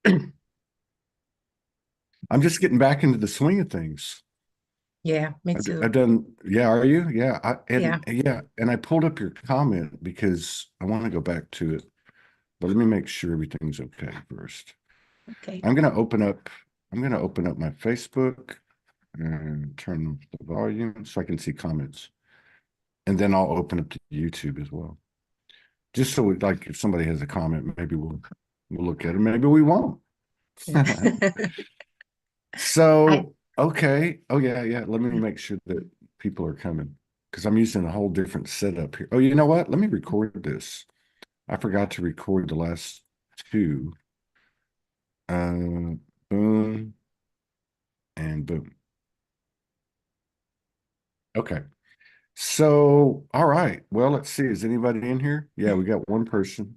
I'm just getting back into the swing of things. Yeah, me too. I've done, yeah, are you? Yeah. Yeah. And I pulled up your comment because I want to go back to it, but let me make sure everything's okay first. Okay. I'm going to open up, I'm going to open up my Facebook and turn the volume so I can see comments. And then I'll open up to YouTube as well. Just so like if somebody has a comment, maybe we'll look at it. Maybe we won't. Yeah. I So, okay. Oh yeah, yeah. Let me make sure that people are coming because I'm using a whole different setup here. Oh, you know what? Let me record this. I forgot to record the last two. Boom and boom. Okay. So, all right. Well, let's see. Is anybody in here? Yeah, we got one person.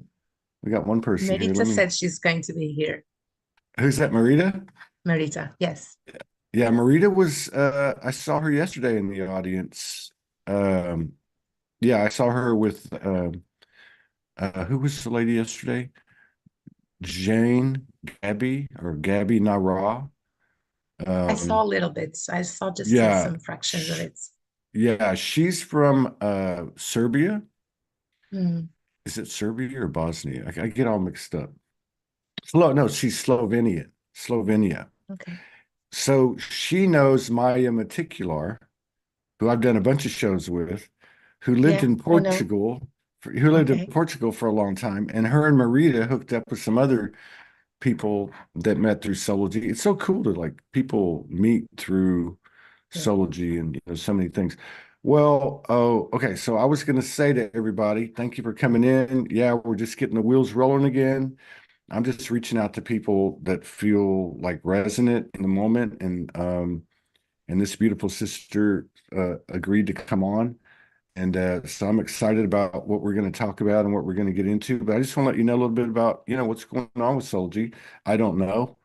We got one person here. Merita Let me. said she's going to be here. Who's that, Marita? Merita, yes. Yeah, Marita was. I saw her yesterday in the audience. Um, yeah, I saw her with. Who was the lady yesterday? Jane Gabby or Gabby Nara. I saw a Um, little bit. I saw just yeah, some fractions of sh it. yeah, she's from Serbia. Mm, Is it Serbia or Bosnia? I get all mixed up. No, she's Slovenian. Slovenia. okay. So she knows Maya Maticular, who I've done a bunch of shows with, who lived Yeah, in I know. Portugal, who lived in Okay. Portugal for a long time, and her and Marita hooked up with some other people that met through Sology. It's so cool to like people meet through Yeah. Sology and so many things. Well, oh, okay. So I was going to say to everybody, thank you for coming in. Yeah, we're just getting the wheels rolling again. I'm just reaching out to people that feel like resonant in the moment, and this beautiful sister agreed to come on. And so I'm excited about what we're going to talk about and what we're going to get into. But I just want to let you know a little bit about, what's going on with Solgy. I don't know.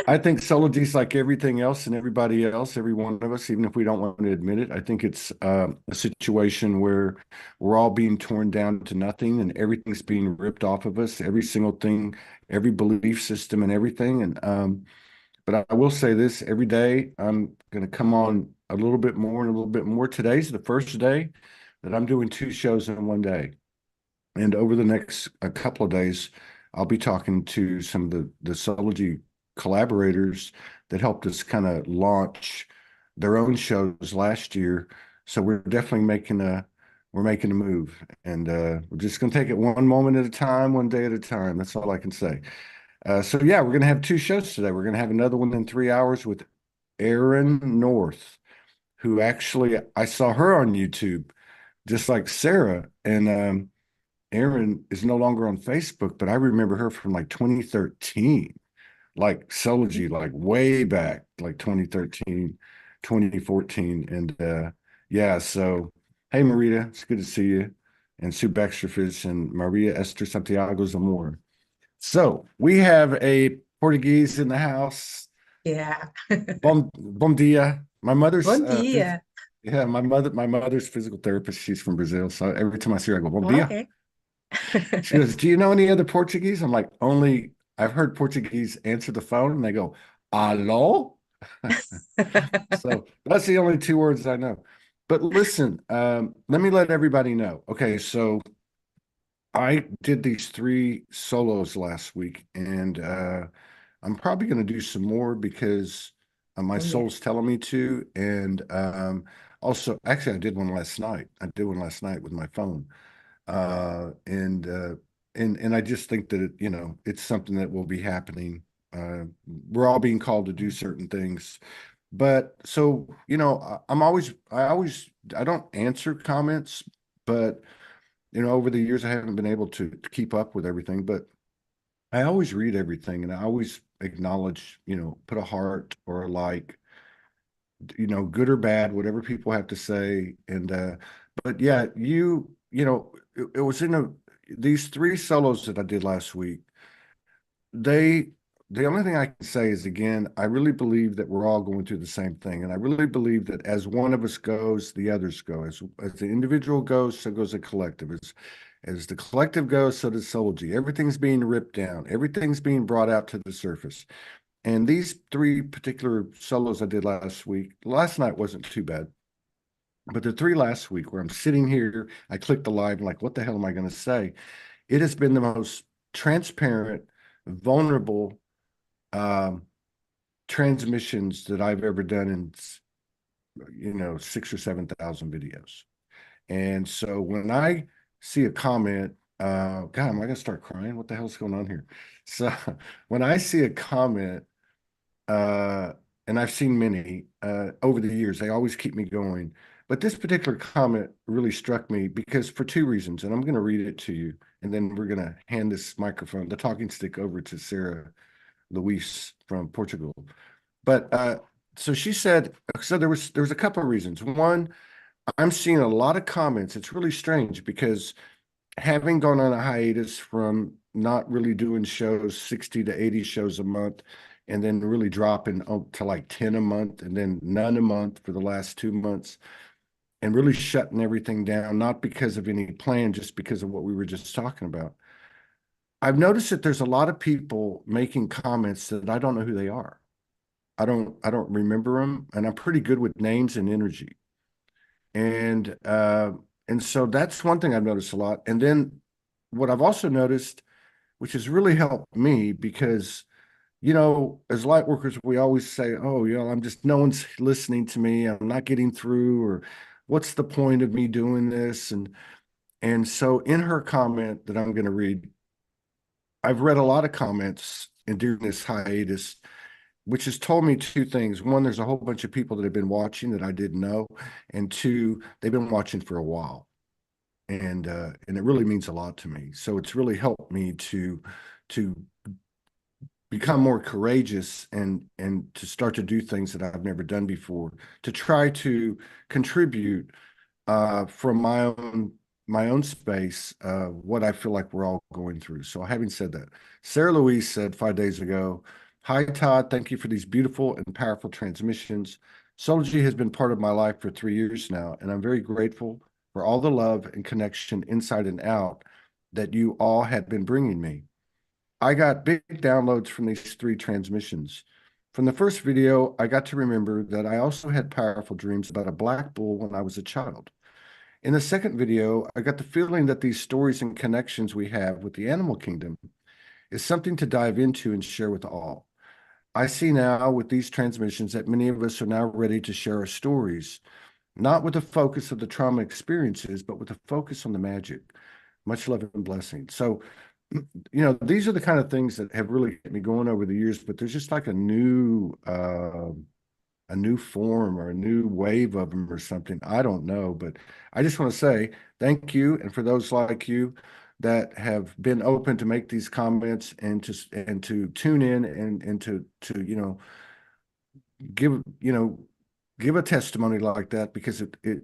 I think Sology is like everything else and everybody else, every one of us, even if we don't want to admit it. I think it's a situation where we're all being torn down to nothing and everything's being ripped off of us, every single thing, every belief system and everything. And but I will say this every day, I'm going to come on a little bit more and a little bit more. Today's the first day that I'm doing two shows in one day. And over the next a couple of days, I'll be talking to some of the Sology collaborators that helped us kind of launch their own shows last year. So we're making a move, and we're just going to take it one moment at a time, one day at a time. That's all I can say. So yeah, we're going to have two shows today. We're going to have another one in 3 hours with Erin North, who actually I saw her on YouTube, just like Sara. And Erin is no longer on Facebook, but I remember her from like 2013, like Celigy, like way back, like 2013, 2014. And yeah, so hey, Marita, it's good to see you. And Sue Baxterfish and Maria Esther Santiago Zamora. So we have a Portuguese in the house. Yeah. Bom dia. My mother's Bom dia. yeah, my mother's physical therapist. She's from Brazil. So every time I see her, I go, bom dia. Okay. She goes, do you know any other Portuguese? I'm like, only I've heard Portuguese answer the phone and they go, alô? So that's the only two words I know. But listen, let me let everybody know. Okay, so I did these three solos last week, and I'm probably going to do some more because my Oh yeah. soul's telling me to. And also, actually, I did one last night. I did one last night with my phone, and and I just think that it's something that will be happening. Uh, we're all being called to do certain things, but so I don't answer comments, but over the years I haven't been able to keep up with everything, but I always read everything and I always acknowledge, put a heart or a like, good or bad, whatever people have to say. And but yeah, it was these three solos that I did last week. They the only thing I can say is again, I really believe that we're all going through the same thing. And I really believe that as one of us goes, the others go. As the individual goes, so goes the collective. As the collective goes, so does Soulgy. Everything's being ripped down. Everything's being brought out to the surface. And these three particular solos I did last night wasn't too bad. But the three last week where I'm sitting here, I clicked the live, and like, what the hell am I going to say? It has been the most transparent, vulnerable transmissions that I've ever done in, 6 or 7,000 videos. And so when I see a comment, God, am I going to start crying? What the hell's going on here? So when I see a comment, uh, and I've seen many over the years, they always keep me going. But this particular comment really struck me because for two reasons, and I'm going to read it to you, and then we're going to hand this microphone, the talking stick, over to Sara Luis from Portugal. But so she said, so there was a couple of reasons. One, I'm seeing a lot of comments. It's really strange because having gone on a hiatus from not really doing shows, 60 to 80 shows a month, and then really dropping to like 10 a month and then none a month for the last 2 months, and really shutting everything down, not because of any plan, just because of what we were just talking about. I've noticed that there's a lot of people making comments that I don't know who they are. I don't remember them, and I'm pretty good with names and energy. And so that's one thing I've noticed a lot. And then what I've also noticed, which has really helped me, because as light workers, we always say, "Oh, I'm just no one's listening to me. I'm not getting through," or "What's the point of me doing this?" And so in her comment that I'm going to read, I've read a lot of comments and during this hiatus, which has told me two things. One, there's a whole bunch of people that have been watching that I didn't know, and two, they've been watching for a while, and it really means a lot to me. So it's really helped me to become more courageous and to start to do things that I've never done before, to try to contribute from my own space, what I feel like we're all going through. So having said that, Sara Louise said 5 days ago, "Hi, Todd. Thank you for these beautiful and powerful transmissions. Soulgy has been part of my life for 3 years now, and I'm very grateful for all the love and connection inside and out that you all have been bringing me. I got big downloads from these three transmissions. From the first video, I got to remember that I also had powerful dreams about a black bull when I was a child. In the second video, I got the feeling that these stories and connections we have with the animal kingdom is something to dive into and share with all. I see now with these transmissions that many of us are now ready to share our stories, not with the focus of the trauma experiences, but with the focus on the magic. Much love and blessing." So, these are the kind of things that have really kept me going over the years, but there's just like a new form or a new wave of them or something. I don't know, but I just want to say thank you. And for those like you that have been open to make these comments and to tune in and to give a testimony like that, because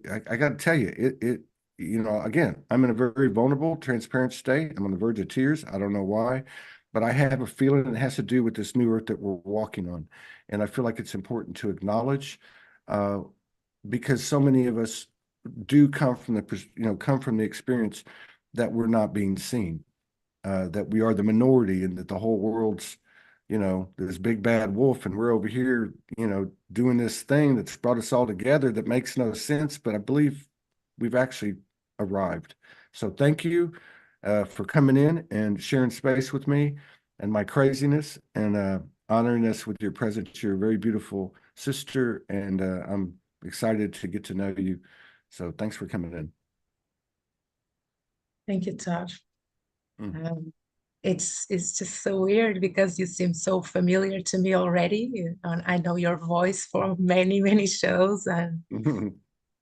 I got to tell you, again, I'm in a very vulnerable, transparent state. I'm on the verge of tears. I don't know why, but I have a feeling it has to do with this new earth that we're walking on. And I feel like it's important to acknowledge, uh, because so many of us do come from the experience that we're not being seen, that we are the minority, and that the whole world's, this big bad wolf, and we're over here, doing this thing that's brought us all together that makes no sense. But I believe we've actually arrived. So thank you for coming in and sharing space with me and my craziness, and honoring us with your presence. You're a very beautiful sister, and I'm excited to get to know you. So thanks for coming in. Thank you, Todd. Mm. It's just so weird because you seem so familiar to me already, and I know your voice for many, many shows, and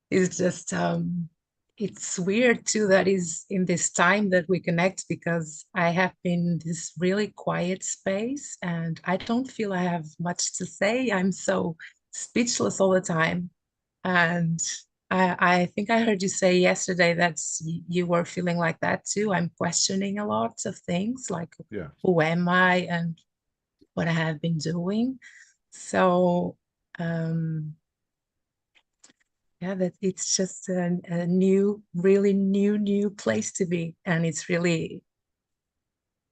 it's just it's weird too that is in this time that we connect, because I have been in this really quiet space and I don't feel I have much to say. I'm so speechless all the time. And I think I heard you say yesterday that you were feeling like that too. I'm questioning a lot of things like Yeah. who am I and what I have been doing. So um Yeah, that it's just a new, really new place to be. And it's really,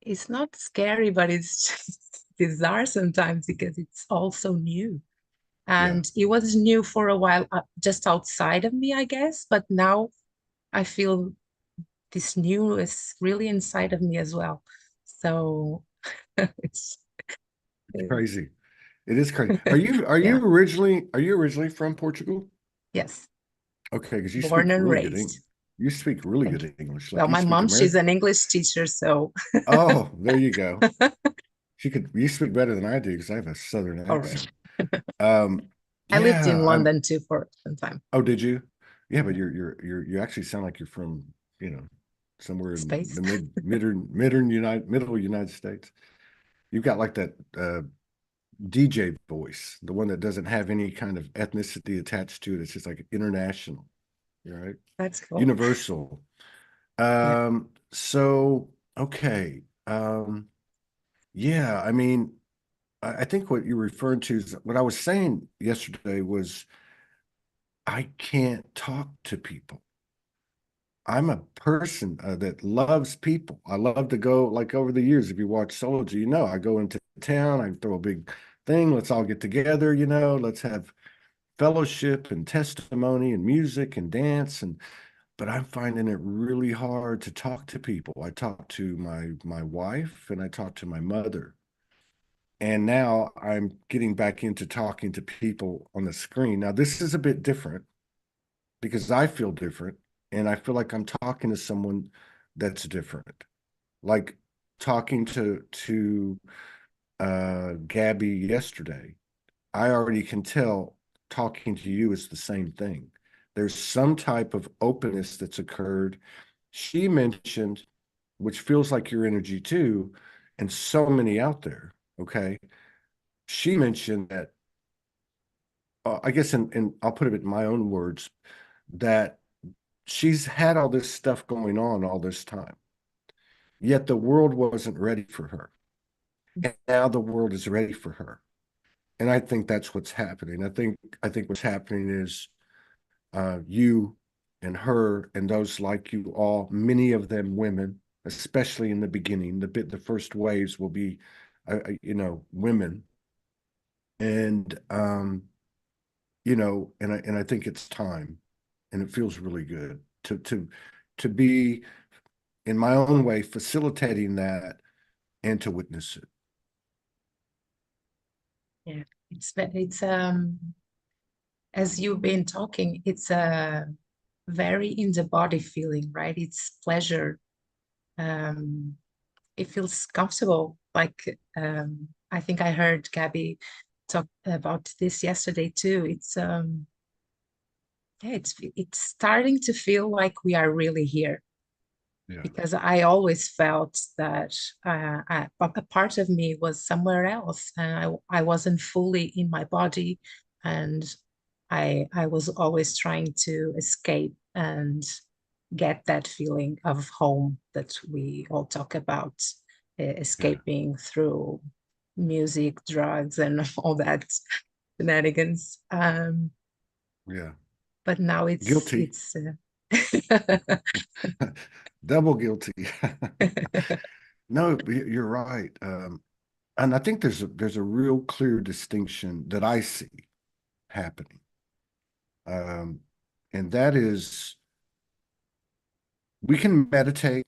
it's not scary, but it's just bizarre sometimes because it's all so new. Yeah, And it was new for a while, just outside of me, I guess. But now I feel this new is really inside of me as well. So it's, it's crazy. It is crazy. yeah, Are you originally from Portugal? yes, Okay, because you born speak and really good raised. You speak really Thank you. good English. Like Well, you my speak mom, she's American. an English teacher, so Oh, there you go. You speak better than I do because I have a southern all right. accent. Um, I lived in yeah, I'm London too for some time. oh, did you? Yeah, but Yeah. you actually sound like you're from, somewhere in Space. the middle United States. You've got like that DJ voice, the one that doesn't have any kind of ethnicity attached to it. It's just like international, right? That's cool. Universal. Yeah. So okay. Yeah, I mean, I think what you're referring to is what I was saying yesterday was I can't talk to people. I'm a person that loves people. I love to go, like over the years, if you watch Soldier, I go into town, I throw a big thing, let's all get together, let's have fellowship and testimony and music and dance. But I'm finding it really hard to talk to people. I talk to my wife and I talk to my mother. And now I'm getting back into talking to people on the screen. Now, this is a bit different because I feel different and I feel like I'm talking to someone that's different. Like talking to Gabby yesterday, I already can tell talking to you is the same thing. There's some type of openness that's occurred. She mentioned, which feels like your energy too, and so many out there. Okay. She mentioned that, I guess, and I'll put it in my own words, that she's had all this stuff going on all this time, yet the world wasn't ready for her. And now the world is ready for her. And I think that's what's happening. I think what's happening is you and her and those like you all, many of them women, especially in the beginning, the first waves will be, women, and and I think it's time, and it feels really good to be in my own way facilitating that and to witness it. Yeah. It's as you've been talking, it's a very in the body feeling, right? It's pleasure. Um, it feels comfortable. Like I think I heard Gabby talk about this yesterday too. Yeah, it's starting to feel like we are really here Yeah, because I always felt that a part of me was somewhere else and I wasn't fully in my body and I was always trying to escape and get that feeling of home that we all talk about, yeah, escaping through music, drugs, and all that shenanigans. yeah. But now Guilty. it's Double guilty. No, you're right. And I think there's a real clear distinction that I see happening. Um, and that is we can meditate,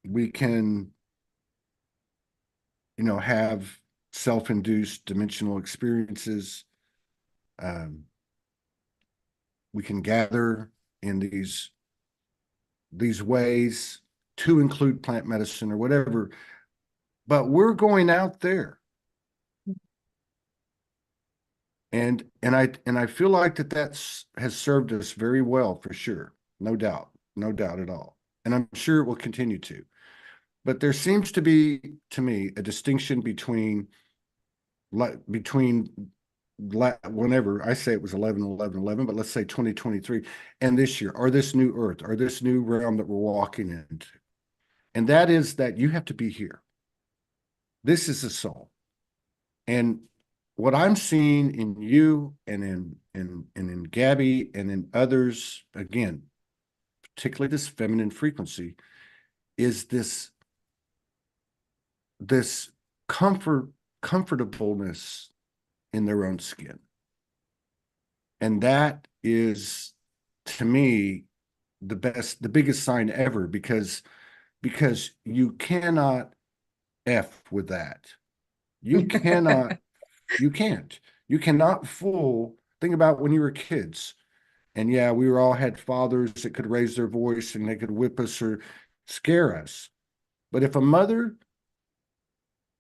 we can, have self-induced dimensional experiences. Um, we can gather in these ways to include plant medicine or whatever, but we're going out there. And I feel like that's has served us very well for sure. No doubt. No doubt at all. And I'm sure it will continue to. But there seems to be, to me, a distinction between whenever I say it was 11/11/11, but let's say 2023 and this year, or this new earth, or this new realm that we're walking into. And that is that you have to be here. This is the soul. And what I'm seeing in you and in Gabby and in others, again, particularly this feminine frequency, is this comfortableness in their own skin. And that is, to me, the biggest sign ever, because you cannot F with that. You cannot, you can't. You cannot fool. Think about when you were kids. And yeah, we were all had fathers that could raise their voice and they could whip us or scare us. But if a mother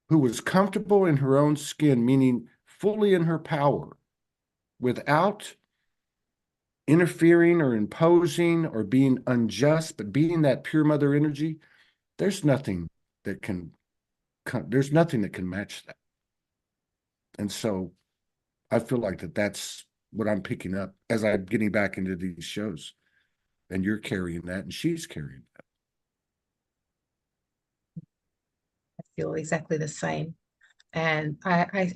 who was comfortable in her own skin, meaning fully in her power, without interfering or imposing or being unjust, but being that pure mother energy, there's nothing that can there's nothing that can match that. And so I feel like that's what I'm picking up as I'm getting back into these shows. And you're carrying that, and she's carrying that. I feel exactly the same. And I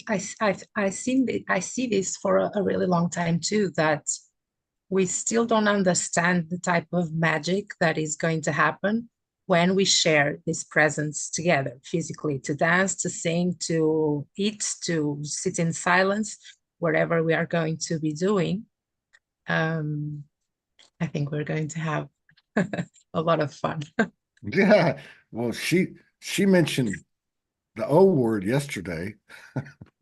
see this for a really long time too, that we still don't understand the type of magic that is going to happen when we share this presence together physically, to dance, to sing, to eat, to sit in silence, whatever we are going to be doing. Um, I think we're going to have a lot of fun. Yeah. Well, she mentioned the O word yesterday.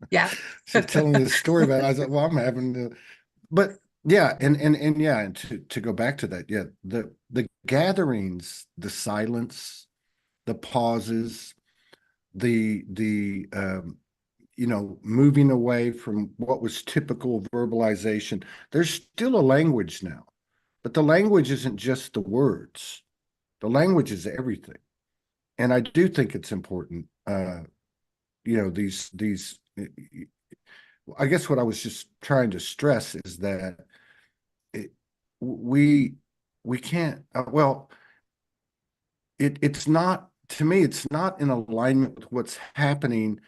Yeah. She's telling this story about it. I said, well, I'm having the but yeah, and yeah, and to go back to that, yeah, the gatherings, the silence, the pauses, the moving away from what was typical verbalization. There's still a language now, but the language isn't just the words. The language is everything. And I do think it's important. These I guess what I was just trying to stress is that it, we we can't it's not, to me, it's not in alignment with what's happening,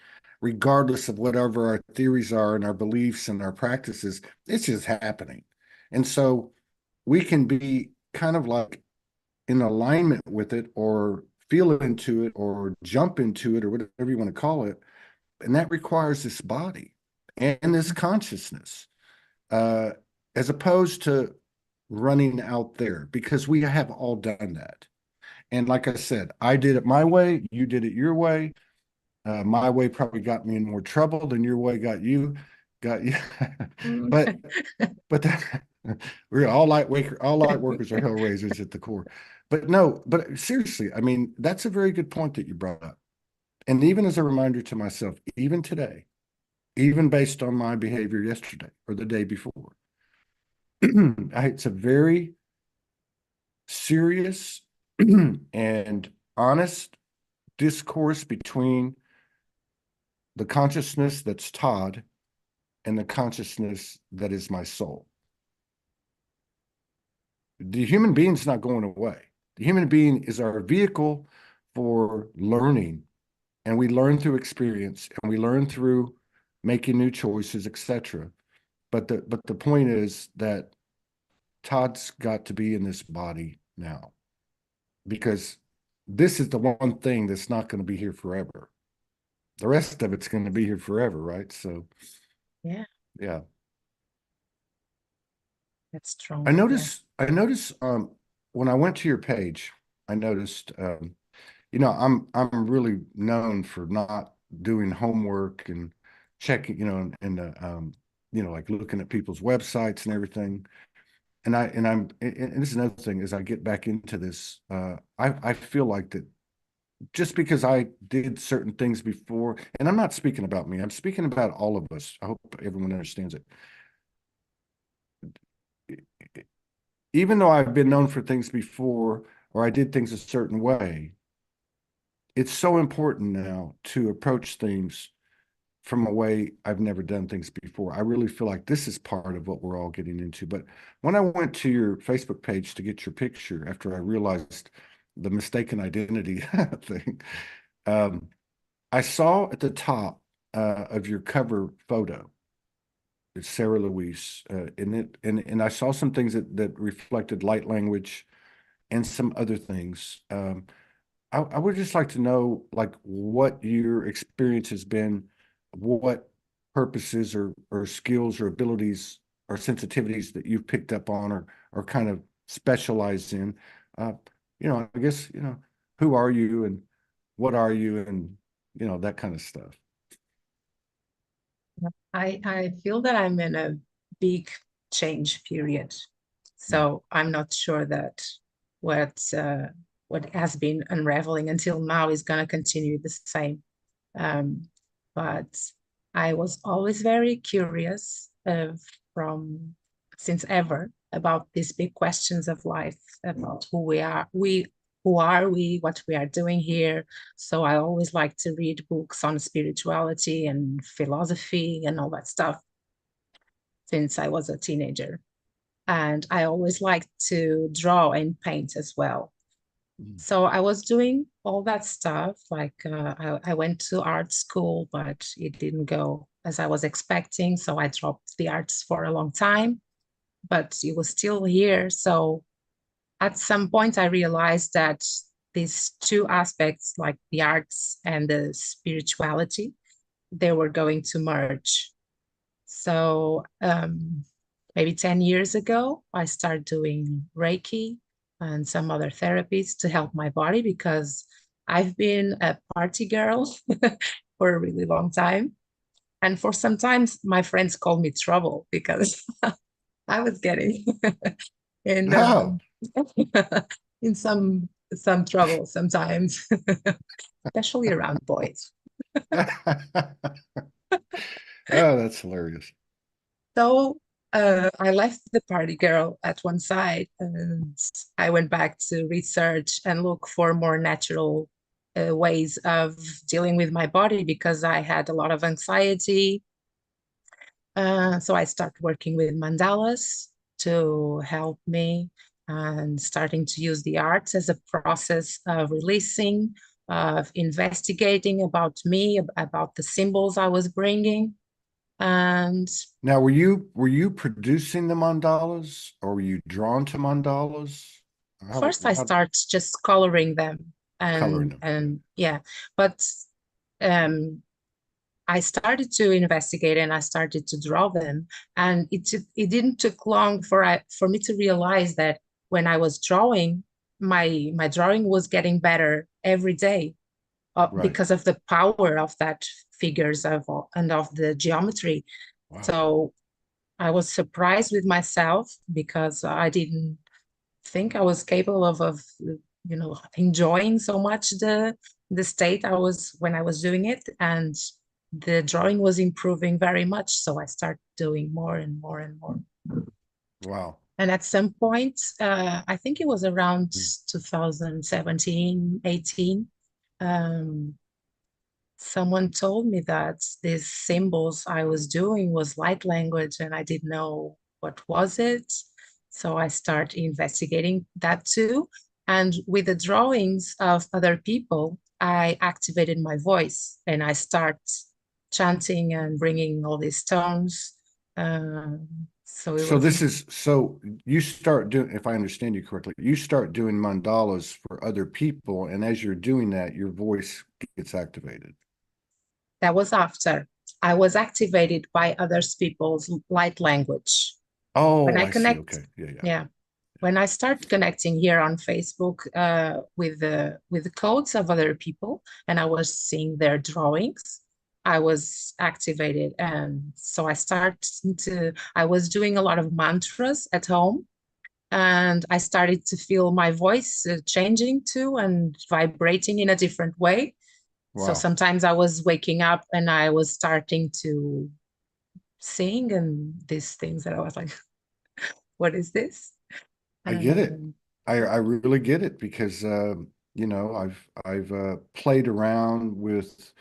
regardless of whatever our theories are and our beliefs and our practices. It's just happening. And so we can be kind of like in alignment with it, or feel into it, or jump into it, or whatever you want to call it. And that requires this body and this consciousness, uh, as opposed to running out there, because we have all done that. And like I said, I did it my way, you did it your way. My way probably got me in more trouble than your way got you. Mm. but but that, we're all light workers are hell raisers at the core. But no, but seriously, I mean, that's a very good point that you brought up. And even as a reminder to myself, even today, even based on my behavior yesterday or the day before, it's a very serious and honest discourse between the consciousness that's Todd and the consciousness that is my soul. The human being's not going away. The human being is our vehicle for learning, and we learn through experience, and we learn through making new choices, etc. But the point is that Todd's got to be in this body now, because this is the one thing that's not going to be here forever. The rest of it's going to be here forever, right? So, Yeah, yeah. that's strong. Yeah. I notice when I went to your page, I noticed I'm really known for not doing homework and checking, like looking at people's websites and everything. And this is another thing, as I get back into this, I feel like that just because I did certain things before, and I'm not speaking about me, I'm speaking about all of us. I hope everyone understands it. Even though I've been known for things before, or I did things a certain way, it's so important now to approach things from a way I've never done things before. I really feel like this is part of what we're all getting into. But when I went to your Facebook page to get your picture after I realized the mistaken identity thing, I saw at the top of your cover photo, it's Sarah Louise, and I saw some things that reflected light language and some other things. I would just like to know, like, what your experience has been, what purposes or skills or abilities or sensitivities that you've picked up on or kind of specialized in. Uh, I guess, who are you and what are you and, that kind of stuff. I feel that I'm in a big change period. Mm. So I'm not sure that what what has been unraveling until now is going to continue the same. Um, but I was always very curious from since ever about these big questions of life, about who are we, what we are doing here. So I always like to read books on spirituality and philosophy and all that stuff since I was a teenager. And I always liked to draw and paint as well. Mm. So I was doing all that stuff. Like I went to art school, but it didn't go as I was expecting. So I dropped the arts for a long time, but it was still here. So at some point, I realized that these two aspects, like the arts and the spirituality, they were going to merge. So maybe 10 years ago, I started doing Reiki and some other therapies to help my body because I've been a party girl for a really long time. And for some times, my friends called me trouble because I was getting in Oh, in some trouble sometimes, especially around boys. oh, that's hilarious. So I left the party girl at one side and I went back to research and look for more natural ways of dealing with my body because I had a lot of anxiety. So I started working with mandalas to help me and starting to use the arts as a process of releasing, of investigating about me, about the symbols I was bringing. And Now, were you producing the mandalas or were you drawn to mandalas? first I How start just coloring them coloring them? Yeah. and yeah, but um I started to investigate and I started to draw them, and it didn't took long for me to realize that when I was drawing, my drawing was getting better every day Right. because of the power of that figures of and of the geometry. Wow. So I was surprised with myself because I didn't think I was capable of enjoying so much the state I was when I was doing it, and the drawing was improving very much. So I started doing more and more and more. Wow. And at some point, I think it was around Mm. 2017, 18, um, someone told me that these symbols I was doing was light language and I didn't know what was it. So I started investigating that too. And with the drawings of other people, I activated my voice and I start chanting and bringing all these tones. So it So was this is so you start doing, if I understand you correctly, you start doing mandalas for other people, and as you're doing that, your voice gets activated. that was after I was activated by others people's light language. When Oh, I I see. connect, Okay. Yeah, yeah. yeah, when I start connecting here on Facebook with the codes of other people, and I was seeing their drawings, I was activated, and so I was doing a lot of mantras at home, and I started to feel my voice changing too and vibrating in a different way. So Wow. sometimes I was waking up and I was starting to sing and these things that I was like, what is this? I get it. Um, I really get it because I've played around with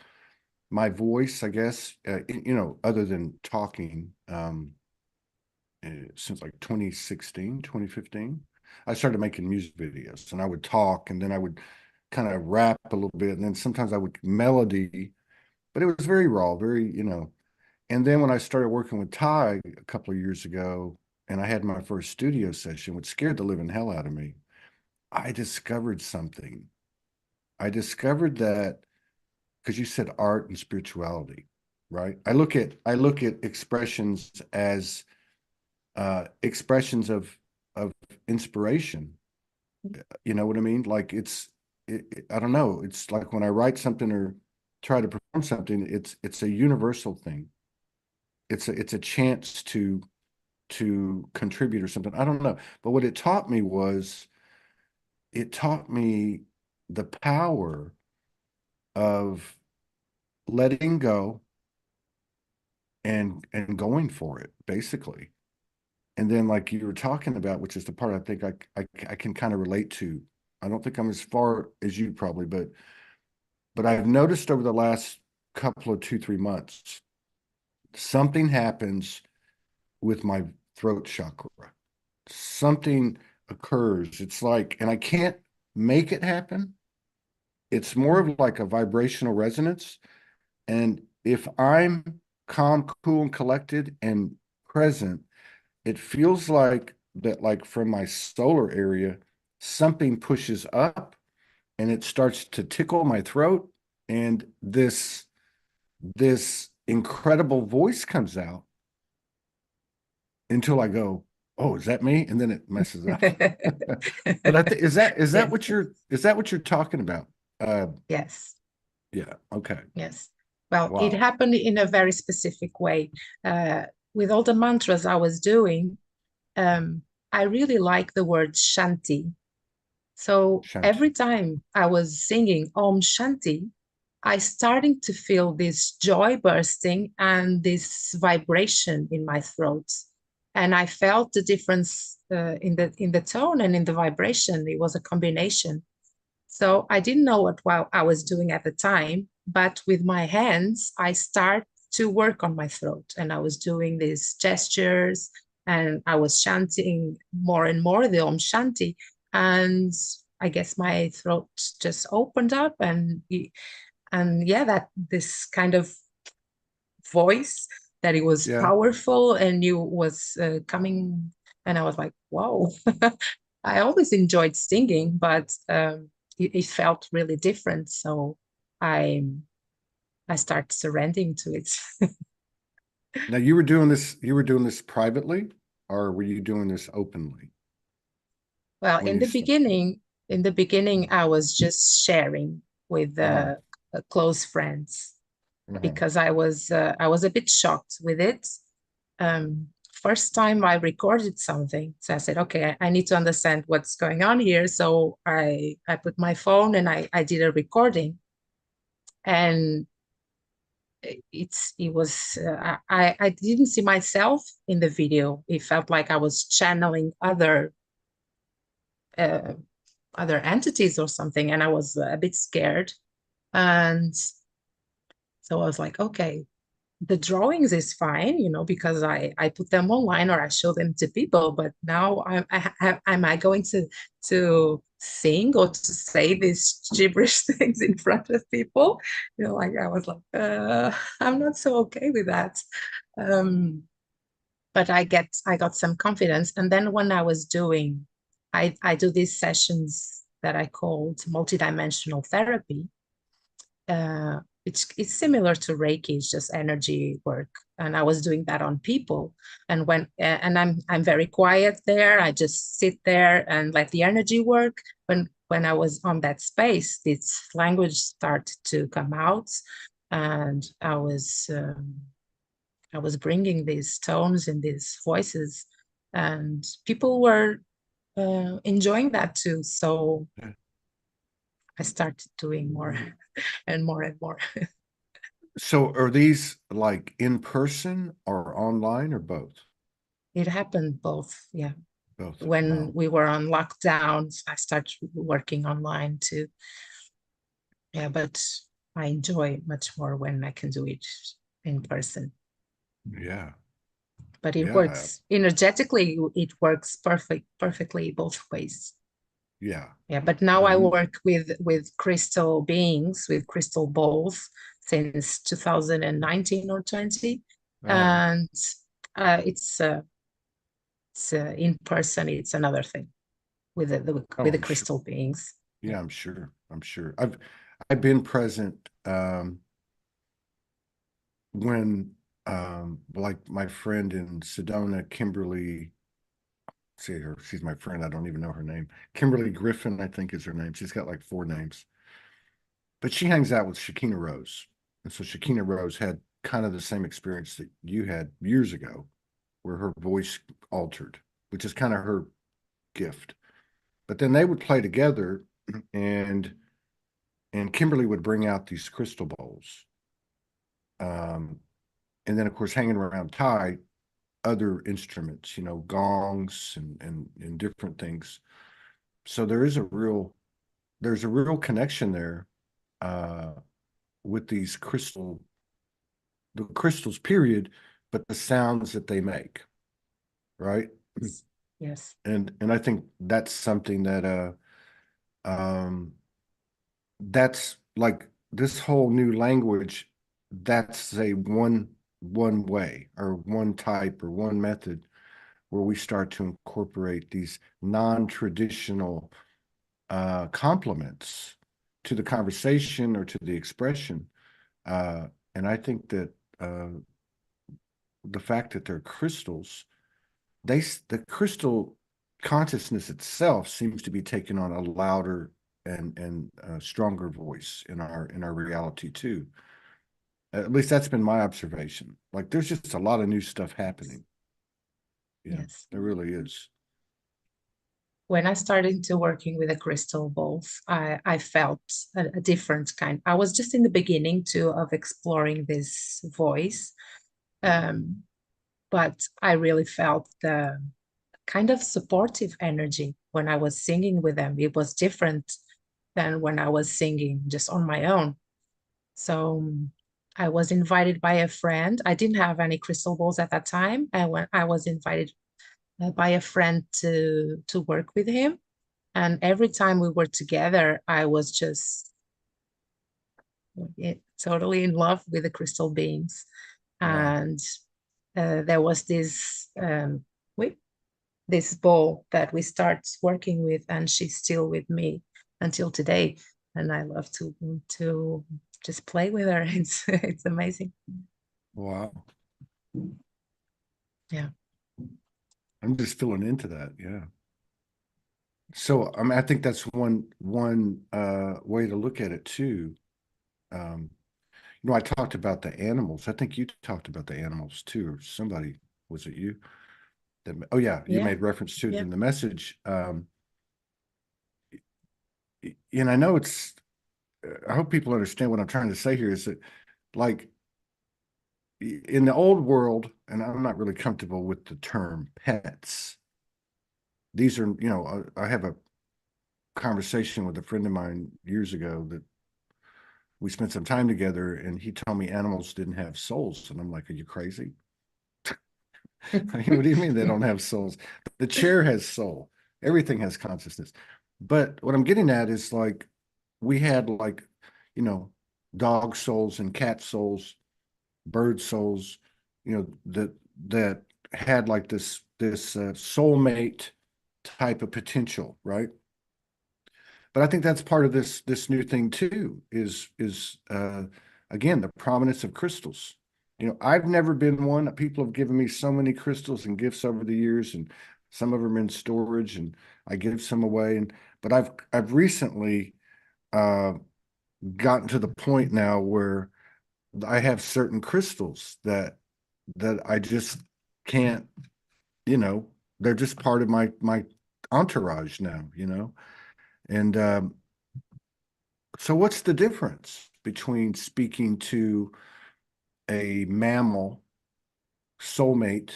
my voice, I guess, other than talking, since like 2016, 2015. I started making music videos and I would talk and then I would kind of rap a little bit and then sometimes I would melody, but it was very raw, very, And then when I started working with Ty a couple of years ago, and I had my first studio session, which scared the living hell out of me, I discovered something. I discovered that because you said art and spirituality, right? I look at expressions as expressions of inspiration. You know what I mean? Like I don't know. It's like when I write something or try to perform something, it's a universal thing. It's a chance to contribute or something. I don't know. But what it taught me was it taught me the power of letting go and going for it, basically. And then like you were talking about, which is the part I think I can kind of relate to. I don't think I'm as far as you probably, but I've noticed over the last couple of 2, 3 months, something happens with my throat chakra. Something occurs. It's like, and I can't make it happen. It's more of like a vibrational resonance. And if I'm calm, cool, and collected and present, it feels like that, like from my solar area, something pushes up and it starts to tickle my throat. And this incredible voice comes out until I go, "Oh, is that me?" And then it messes up. But I think is that Yes, what you're talking about? Uh, yes, yeah. Okay. yes. Well, it Wow. happened in a very specific way. With all the mantras I was doing, um, I really like the word Shanti. So every Shanti. time I was singing Om Shanti, I starting to feel this joy bursting and this vibration in my throat. And I felt the difference in the tone and in the vibration. It was a combination. So I didn't know what I was doing at the time, but with my hands, I start to work on my throat, and I was doing these gestures, and I was chanting more and more the Om Shanti, and I guess my throat just opened up, and yeah, that this kind of voice that it was Yeah. powerful and you was coming, and I was like, whoa. I always enjoyed singing, but it felt really different. So I I started surrendering to it. Now you were doing this privately, or were you doing this openly Well, when you started? in the beginning, I was just sharing with Uh-huh. close friends Uh-huh. because I was a bit shocked with it. First time I recorded something, so I said, okay, I need to understand what's going on here. So I put my phone and I did a recording, and it was I didn't see myself in the video. It felt like I was channeling uh, other entities or something, and I was a bit scared. And so I was like, okay, the drawings is fine, because I put them online or I show them to people. But now am I going to sing or to say these gibberish things in front of people? Like I was like, I'm not so okay with that. Um, but I got some confidence, and then when I was doing, I do these sessions that I called multidimensional therapy. It's similar to Reiki, it's just energy work. And I was doing that on people. And I'm very quiet there. I just sit there and let the energy work. When I was on that space, this language started to come out, and I was bringing these tones and these voices, and people were enjoying that too. So Yeah. I started doing more and more and more. So are these like in person or online or both? It happened both. Yeah. Both. When Wow. we were on lockdowns, I started working online too. Yeah, but I enjoy much more when I can do it in person. Yeah. But it Yeah. works energetically, it works perfectly both ways. Yeah. Yeah, but now No, I work with crystal beings, with crystal balls since 2019 or 20. Uh, And it's in person, it's another thing with oh, with the I'm sure. crystal beings. Yeah. Yeah, I'm sure. I'm sure. I've been present when like my friend in Sedona, Kimberly, see her, she's my friend. I don't even know her name. Kimberly Griffin, I think is her name. She's got like four names. But she hangs out with Shakina Rose. And so Shakina Rose had kind of the same experience that you had years ago, where her voice altered, which is kind of her gift. But then they would play together, and Kimberly would bring out these crystal bowls. Um, and then of course hanging around Ty, other instruments, gongs and different things. So there's a real connection there uh, with these the crystals, period, but the sounds that they make, right? Yes. And I think that's something that um that's like this whole new language, that's a one way or one type or one method where we start to incorporate these non-traditional complements to the conversation or to the expression. And I think that uh, the fact that they're crystals, the crystal consciousness itself seems to be taking on a louder and stronger voice in our reality too. At least that's been my observation. Like there's just a lot of new stuff happening. Yeah, Yes. there really is. When I started to working with the crystal balls, I felt a different kind. I was just in the beginning too of exploring this voice, um, but I really felt the kind of supportive energy when I was singing with them. It was different than when I was singing just on my own. So I was invited by a friend. I didn't have any crystal balls at that time, and when I was invited by a friend to work with him, and every time we were together, I was just totally in love with the crystal beings. Wow. And there was we, this ball that we start working with, and she's still with me until today. And I love to just play with her. It's amazing. Wow. Yeah. I'm just feeling into that. Yeah. So I mean, I think that's one way to look at it too. Um, I talked about the animals. I think you talked about the animals too, or somebody, was it you? Oh yeah, you Yeah. made reference to it Yeah. in the message. And I know I hope people understand what I'm trying to say here is that like in the old world, and I'm not really comfortable with the term pets. These are, I have a conversation with a friend of mine years ago that we spent some time together, and he told me animals didn't have souls. And I'm like, are you crazy? What do you mean they don't have souls? The chair has soul. Everything has consciousness. But what I'm getting at is like we had like, you know, dog souls and cat souls, bird souls, that had like this soulmate type of potential, right? But I think that's part of this new thing too, is again the prominence of crystals. I've never been one. People have given me so many crystals and gifts over the years, and some of them are in storage, and I give some away. But I've recently uh, gotten to the point now where I have certain crystals that I just can't, you know, they're just part of my entourage now. And so, what's the difference between speaking to a mammal soulmate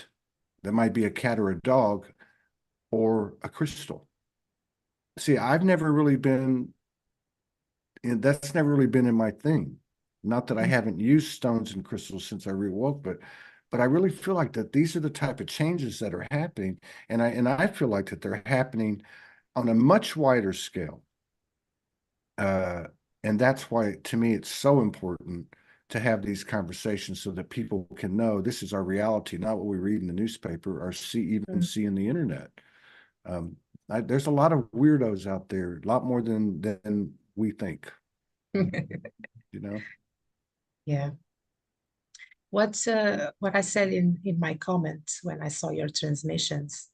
that might be a cat or a dog or a crystal? See, I've never really been that's never really been in my thing. Not that I haven't used stones and crystals since I rewoke, but I really feel like that these are the type of changes that are happening, and I feel like that they're happening on a much wider scale. Uh, and that's why, to me, it's so important to have these conversations so that people can know this is our reality, not what we read in the newspaper or even Mm. see in the internet. Um, there's a lot of weirdos out there, a lot more than we think, you know? Yeah. What I said in my comments when I saw your transmissions,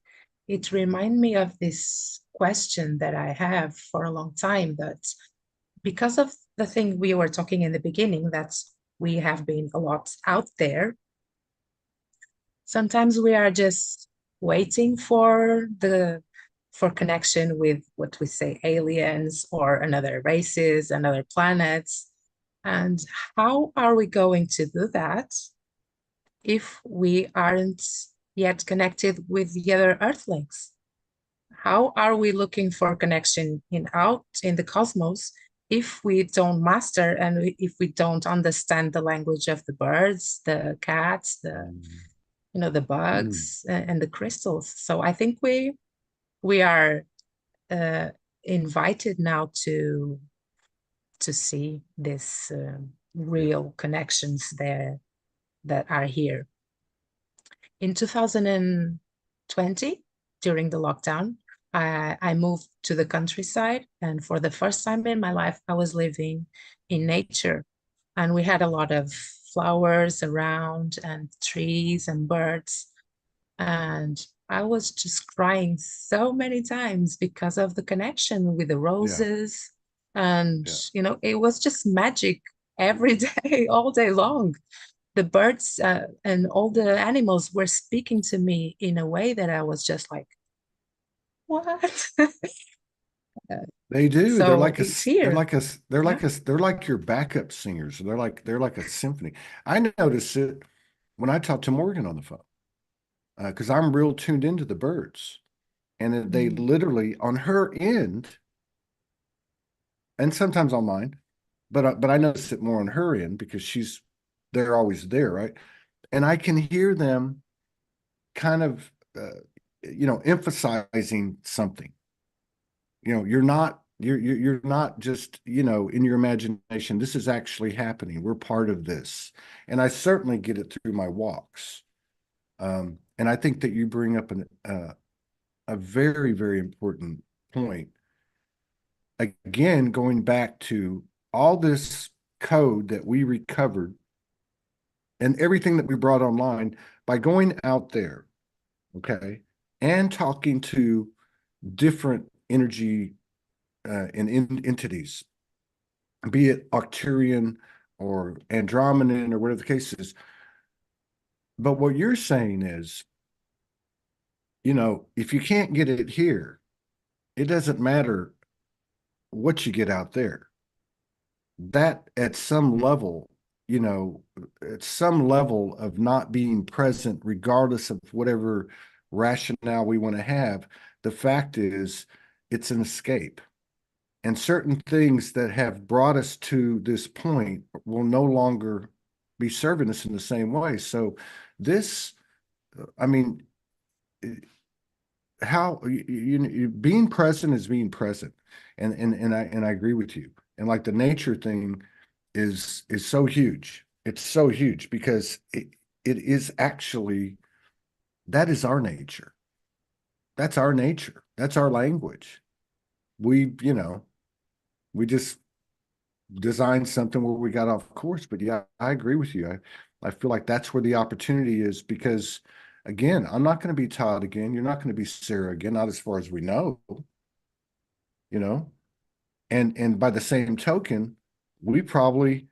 it reminded me of this question that I have for a long time, that because of the thing we were talking in the beginning, that we have been a lot out there, sometimes we are just waiting for connection with what we say aliens or another races, another planets. And how are we going to do that if we aren't yet connected with the other earthlings? How are we looking for connection out in the cosmos if we don't master and if we don't understand the language of the birds, the cats, the Mm. bugs and the crystals? So I think we are uh, invited now to see this Yeah. real connections there that are here. In 2020, during the lockdown, I moved to the countryside, and for the first time in my life, I was living in nature. And we had a lot of flowers around, and trees and birds. And I was just crying so many times because of the connection with the Yeah. roses. And, Yeah. it was just magic every day, all day long. The birds and all the animals were speaking to me in a way that I was just like, what? They do. So it's here. Yeah. They're like your backup singers. They're like a symphony. I notice it when I talk to Morgan on the phone, because I'm real tuned into the birds, and they Mm. literally on her end, and sometimes on mine, but I notice it more on her end because they're always there, right? And I can hear them kind of, emphasizing something. You're not just, in your imagination. This is actually happening. We're part of this. And I certainly get it through my walks. And I think that you bring up a very, very important point. Again, going back to all this code that we recovered and everything that we brought online by going out there, okay, and talking to different energy entities, be it Arcturian or Andromedan or whatever the case is. But what you're saying is, if you can't get it here, it doesn't matter what you get out there. That at some level, you know, at some level of not being present, regardless of whatever rationale we want to have, the fact is it's an escape. And certain things that have brought us to this point will no longer be serving us in the same way. So this, I mean, how being present is being present. And I agree with you. And like the nature thing is so huge. It's so huge because it is actually, that is our nature. That's our nature. That's our language. We just designed something where we got off course. But yeah, I agree with you. I feel like that's where the opportunity is because, again, I'm not going to be Todd again. You're not going to be Sarah again, not as far as we know, you know. And by the same token, we probably,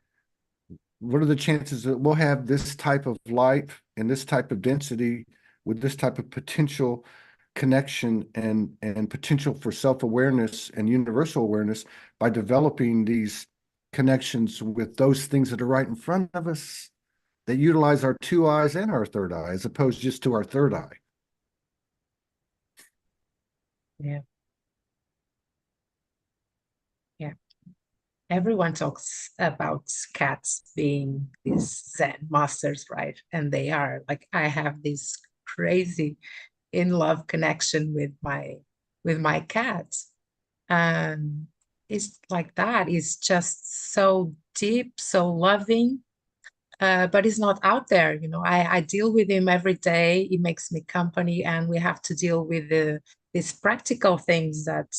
what are the chances that we'll have this type of life and this type of density with this type of potential connection and potential for self-awareness and universal awareness by developing these connections with those things that are right in front of us that utilize our two eyes and our third eye as opposed just to our third eye. Yeah. Yeah. Everyone talks about cats being these Zen masters, right? And they are. Like, I have this crazy in love connection with my cat. And it's like that. It's just so deep, so loving. but he's not out there. I deal with him every day. He makes me company, and we have to deal with these practical things that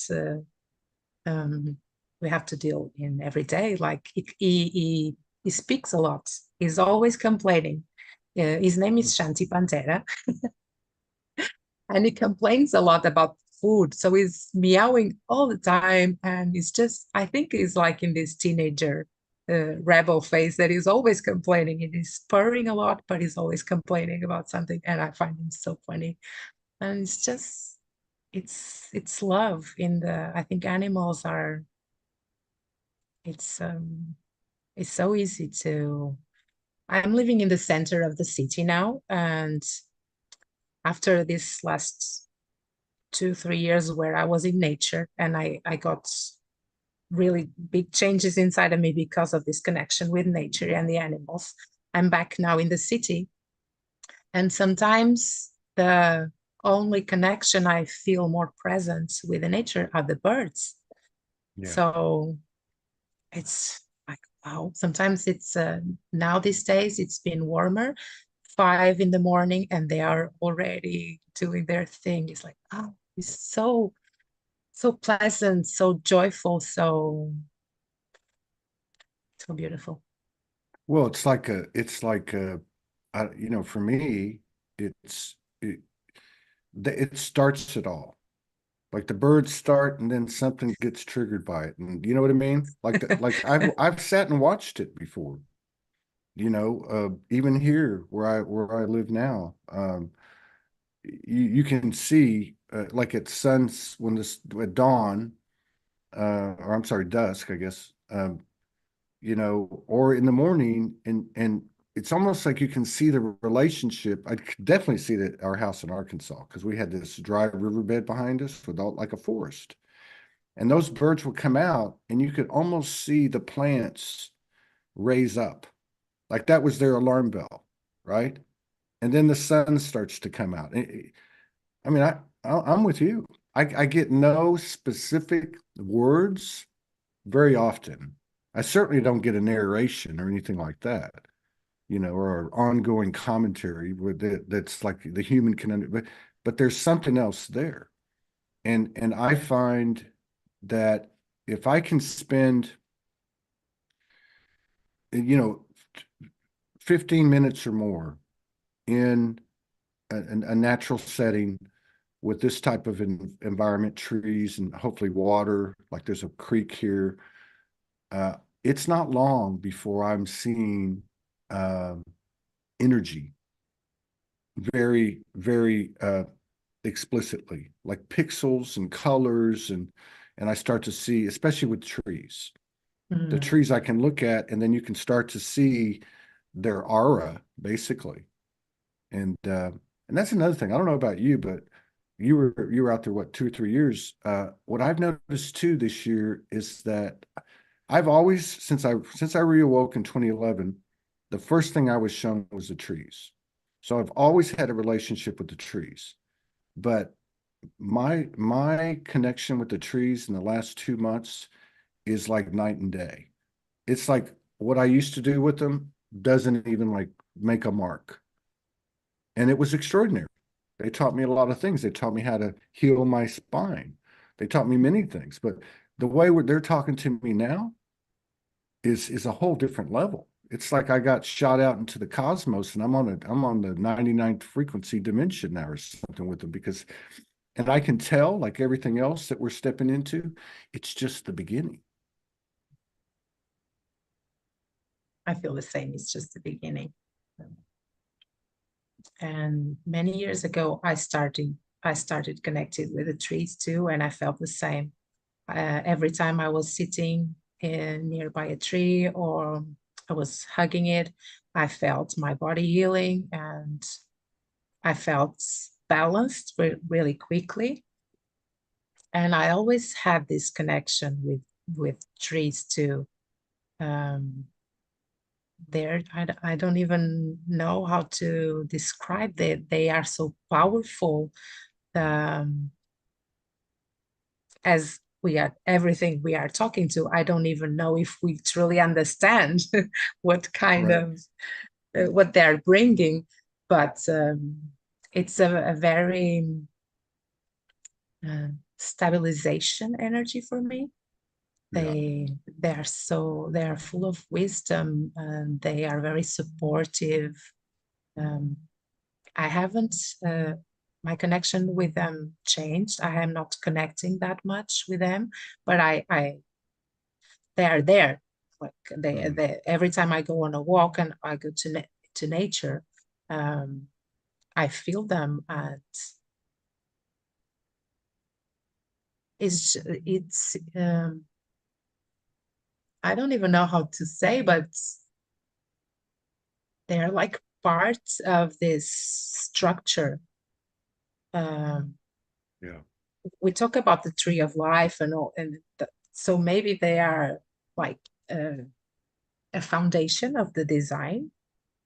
we have to deal in every day. Like he speaks a lot. He's always complaining. His name is Shanti Pantera, and he complains a lot about food. So he's meowing all the time, and he's just, I think he's like in this teenager rebel phase that he's always complaining and he's purring a lot, but he's always complaining about something. And I find him so funny. And it's just, it's love in the, I think animals are, it's um it's so easy to, I'm living in the center of the city now, and after this last 2 3 years where I was in nature, and I got really big changes inside of me because of this connection with nature and the animals. I'm back now in the city, and sometimes the only connection I feel more present with the nature are the birds. Yeah. So it's like, wow, sometimes it's now these days it's been warmer, 5 in the morning, and they are already doing their thing. It's like, oh, it's so pleasant, so joyful, so beautiful. Well, for me, it's it, it starts it all. Like the birds start, and then something gets triggered by it, and you know what I mean. Like I've sat and watched it before. Even here where I live now, you can see like at suns when this at dawn, or I'm sorry, dusk, I guess. Or in the morning, and it's almost like you can see the relationship. I could definitely see that our house in Arkansas, because we had this dry riverbed behind us with all like a forest. And those birds would come out, and you could almost see the plants raise up. Like that was their alarm bell, right? And then the sun starts to come out. I mean, I'm with you. I get no specific words very often. I certainly don't get a narration or anything like that, or ongoing commentary that's like the human can but there's something else there. And I find that if I can spend, you know, 15 minutes or more in a natural setting with this type of environment, trees and hopefully water, like there's a creek here, uh, it's not long before I'm seeing uh, energy very, very explicitly, like pixels and colors, and I start to see, especially with trees. The Mm, trees I can look at, and then you can start to see their aura, basically. And that's another thing. I don't know about you, but you were out there what 2 or 3 years. What I've noticed too this year is that I've always since I reawoke in 2011, the first thing I was shown was the trees. So I've always had a relationship with the trees. But my connection with the trees in the last 2 months is like night and day. It's like what I used to do with them doesn't even like make a mark. And it was extraordinary. They taught me a lot of things. They taught me how to heal my spine. They taught me many things. But the way they're talking to me now is a whole different level. It's like I got shot out into the cosmos, and I'm on the 99th frequency dimension now or something with them, because and I can tell, like everything else that we're stepping into, it's just the beginning. I feel the same. It's just the beginning. And many years ago, I started connected with the trees too, and I felt the same. Every time I was sitting nearby a tree or I was hugging it, I felt my body healing, and I felt balanced really quickly. And I always had this connection with trees too. Um, I don't even know how to describe that. They are so powerful. Um, as we are everything we are talking to, I don't even know if we truly understand what kind Right. of what they're bringing, but it's a very stabilization energy for me. Yeah. They are full of wisdom and they are very supportive. Um, I haven't my connection with them changed. I am not connecting that much with them, but I they are there. Like Mm. they every time I go on a walk and I go to nature, um, I feel them, and it's I don't even know how to say, but they're like parts of this structure. Um, Yeah. we talk about the tree of life and all, and so maybe they are like a foundation of the design.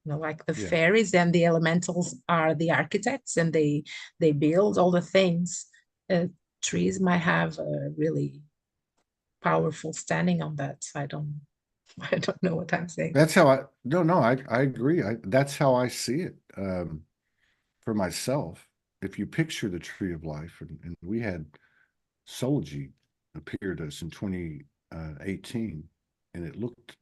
You know, like the Yeah. fairies and the elementals are the architects, and they build all the things. Trees might have a really powerful standing on that. I don't I don't know what I'm saying. That's how I, no, no, I agree. That's how I see it. For myself, if you picture the tree of life, and we had Solji appear to us in 2018, and it looked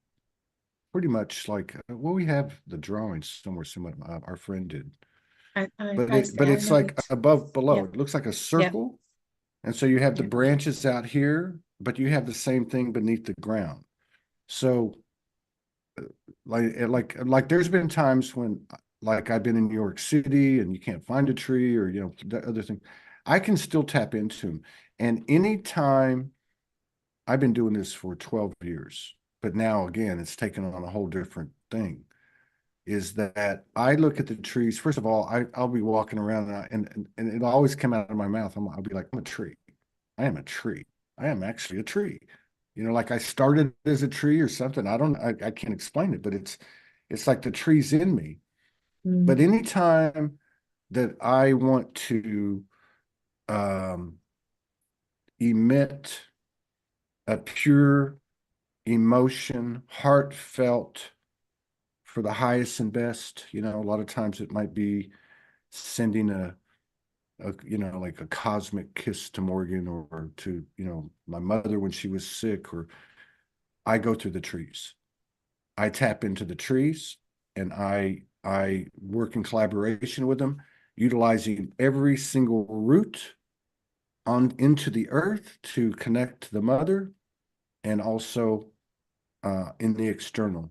pretty much like, well, we have the drawings somewhere, someone, our friend did, but I it's know like it. above, Yeah, below. It looks like a yeah, circle, and so you have the yeah. branches out here, but you have the same thing beneath the ground. So like there's been times when like I've been in New York City and you can't find a tree, or the other thing, I can still tap into them. And anytime, I've been doing this for 12 years, but now again it's taken on a whole different thing, is that I look at the trees. First of all, I'll be walking around, and it'll always come out of my mouth. I'll be like, I'm a tree. I am a tree. I am actually a tree. Like I started as a tree or something. I can't explain it, but it's like the tree's in me. But Mm, anytime that I want to um, emit a pure emotion, heartfelt, for the highest and best, a lot of times it might be sending like a cosmic kiss to Morgan, or to, my mother when she was sick, or I go through the trees. I tap into the trees, and I work in collaboration with them, utilizing every single root on into the earth to connect to the mother, and also in the external.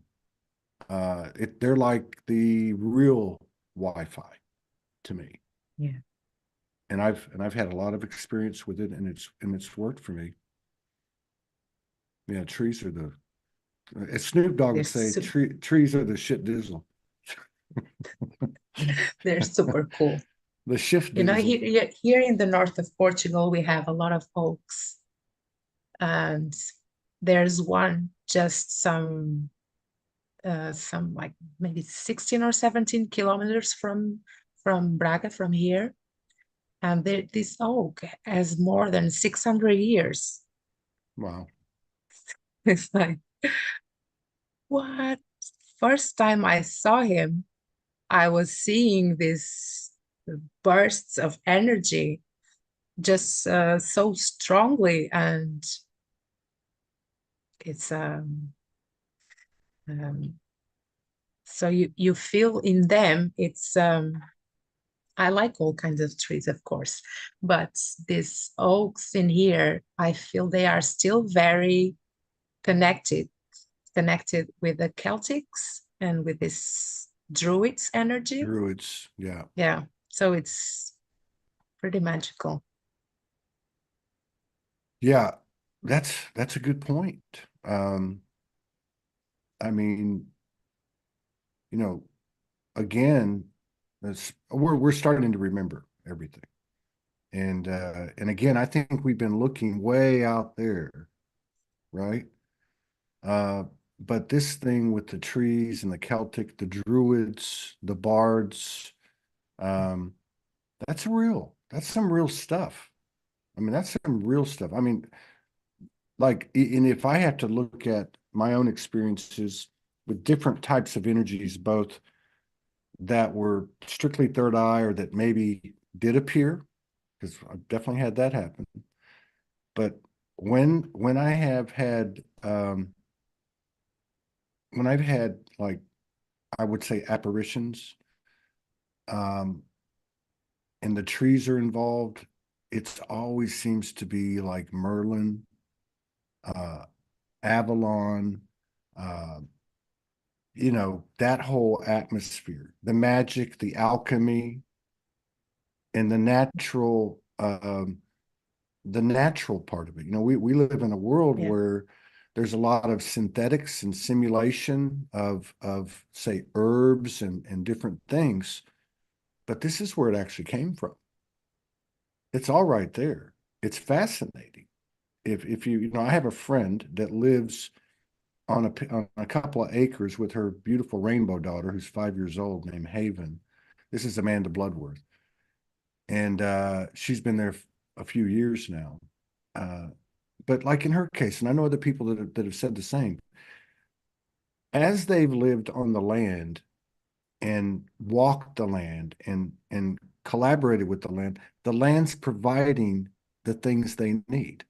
They're like the real Wi-Fi to me, yeah. and I've had a lot of experience with it, and it's worked for me. Yeah, trees are the, as Snoop Dogg They're would say, su trees are the shit dizzle. they're super cool. The shift You know, dizzle. here in the north of Portugal, we have a lot of oaks, and there's one just some like maybe 16 or 17 kilometers from Braga, from here, and this oak has more than 600 years. Wow. It's like, what? First time I saw him, I was seeing these bursts of energy just so strongly, and it's um, so you feel in them. It's I like all kinds of trees, of course, but these oaks in here, I feel they are still very connected, connected with the Celtics and with this Druids energy. Druids. Yeah. Yeah, so it's pretty magical. Yeah. That's a good point. Um, I mean, you know, again, we're starting to remember everything. And again, I think we've been looking way out there, right? Uh, but this thing with the trees and the Celtic, the Druids, the bards, um, that's some real stuff. I mean, that's some real stuff. I mean, like, and if I had to look at my own experiences with different types of energies, both that were strictly third eye or that maybe did appear, because I've definitely had that happen. But when I have had when I've had like I would say apparitions, um, and the trees are involved, it always seems to be like Merlin, uh, Avalon, uh, that whole atmosphere, the magic, the alchemy, and the natural part of it. We live in a world Yeah. where there's a lot of synthetics and simulation of say herbs and different things, but this is where it actually came from. It's all right there. It's fascinating. If I have a friend that lives on a couple of acres with her beautiful rainbow daughter who's 5 years old named Haven. This is Amanda Bloodworth. And she's been there a few years now. Uh, but like in her case, and I know other people that have said the same, as they've lived on the land and walked the land and collaborated with the land's providing the things they need.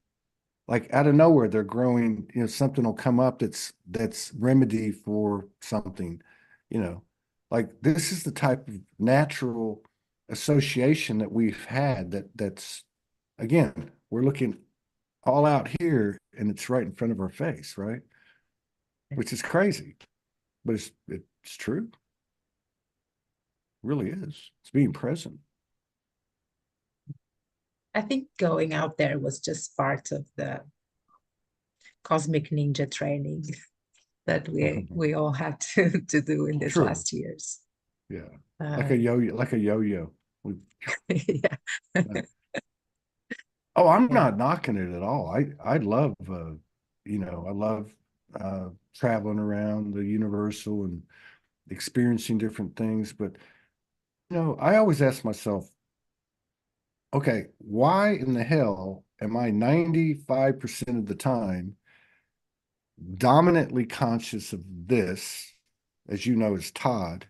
Like out of nowhere, they're growing, something will come up that's remedy for something, you know. Like this is the type of natural association that we've had that's again, we're looking all out here and it's right in front of our face, right? Which is crazy, but it's true. It really is. It's being present. I think going out there was just part of the cosmic ninja training that we all had to do in these True. last years. Yeah. Um, Like a yo-yo. yeah, Uh, Oh, I'm yeah, not knocking it at all. I love I love traveling around the Universal and experiencing different things. But I always ask myself, okay, why in the hell am I 95% of the time dominantly conscious of this, as you know, as Todd,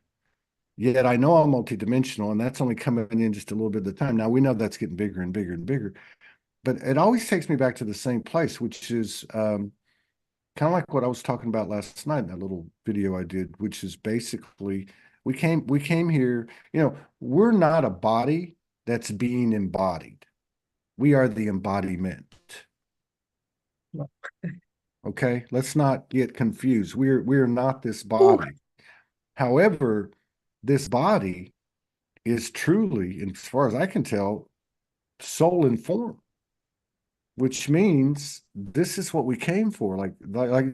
yet I know I'm multidimensional, and that's only coming in just a little bit at the time. Now we know that's getting bigger and bigger and bigger, but it always takes me back to the same place, which is kind of like what I was talking about last night in that little video I did, which is basically we came here, we're not a body that's being embodied. We are the embodiment. well, Okay? Let's not get confused. We're not this ooh, body. However, this body is truly, and as far as I can tell, soul informed, which means this is what we came for. Like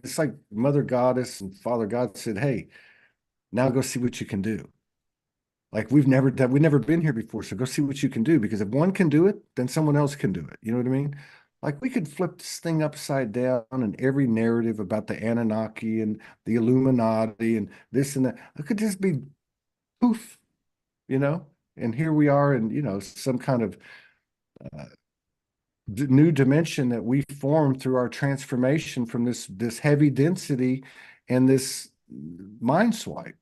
it's like Mother Goddess and Father God said, "Hey, now go see what you can do." Like we've never been here before, so go see what you can do. Because if one can do it, then someone else can do it. You know what I mean? Like we could flip this thing upside down, and every narrative about the Anunnaki and the Illuminati and this and that, it could just be poof, you know. And here we are, in some kind of uh, new dimension that we formed through our transformation from this heavy density and this mind swipe.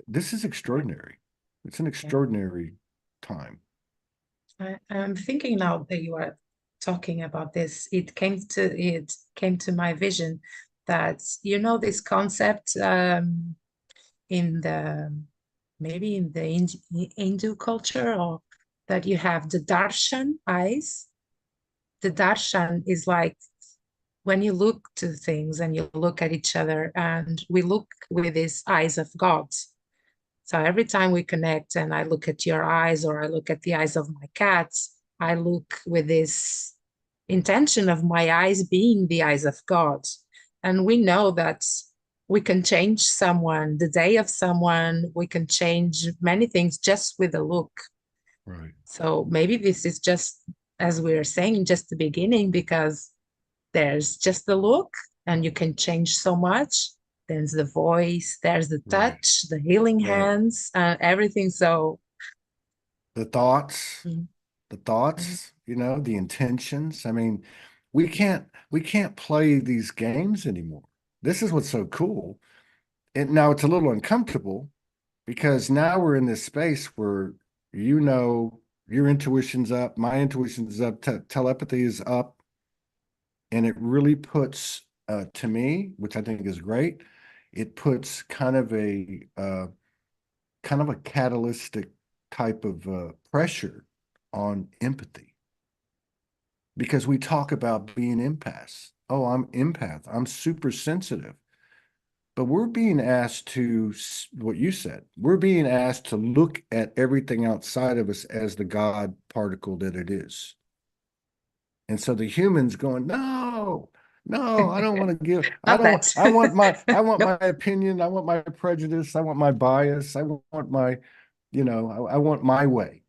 This is extraordinary. It's an yeah. extraordinary time. I'm thinking now that you are talking about this, it came to my vision that this concept in the maybe in the Hindu culture, or that you have the darshan eyes. The darshan is like when you look to things and you look at each other, and we look with these eyes of God. So every time we connect and I look at your eyes or I look at the eyes of my cats, I look with this intention of my eyes being the eyes of God. And we know that we can change someone, the day of someone, we can change many things just with a look. Right. So maybe this is just, as we were saying, just the beginning, because there's just the look and you can change so much. There's the voice, there's the Right. touch, the healing Right. hands, everything. So, The thoughts, mm, the mm, thoughts, the intentions. I mean, we can't play these games anymore. This is what's so cool. And now it's a little uncomfortable, because now we're in this space where, you know, your intuition's up, my intuition's up, telepathy is up, and it really puts, to me, which I think is great, it puts kind of a catalytic type of pressure on empathy, because we talk about being empaths. Oh, I'm empath. I'm super sensitive. But we're being asked to, what you said, we're being asked to look at everything outside of us as the God particle that it is. And so the humans going, no, no, I don't want to give, Not that. I want Nope. my opinion, I want my prejudice, I want my bias, I want my, I want my way.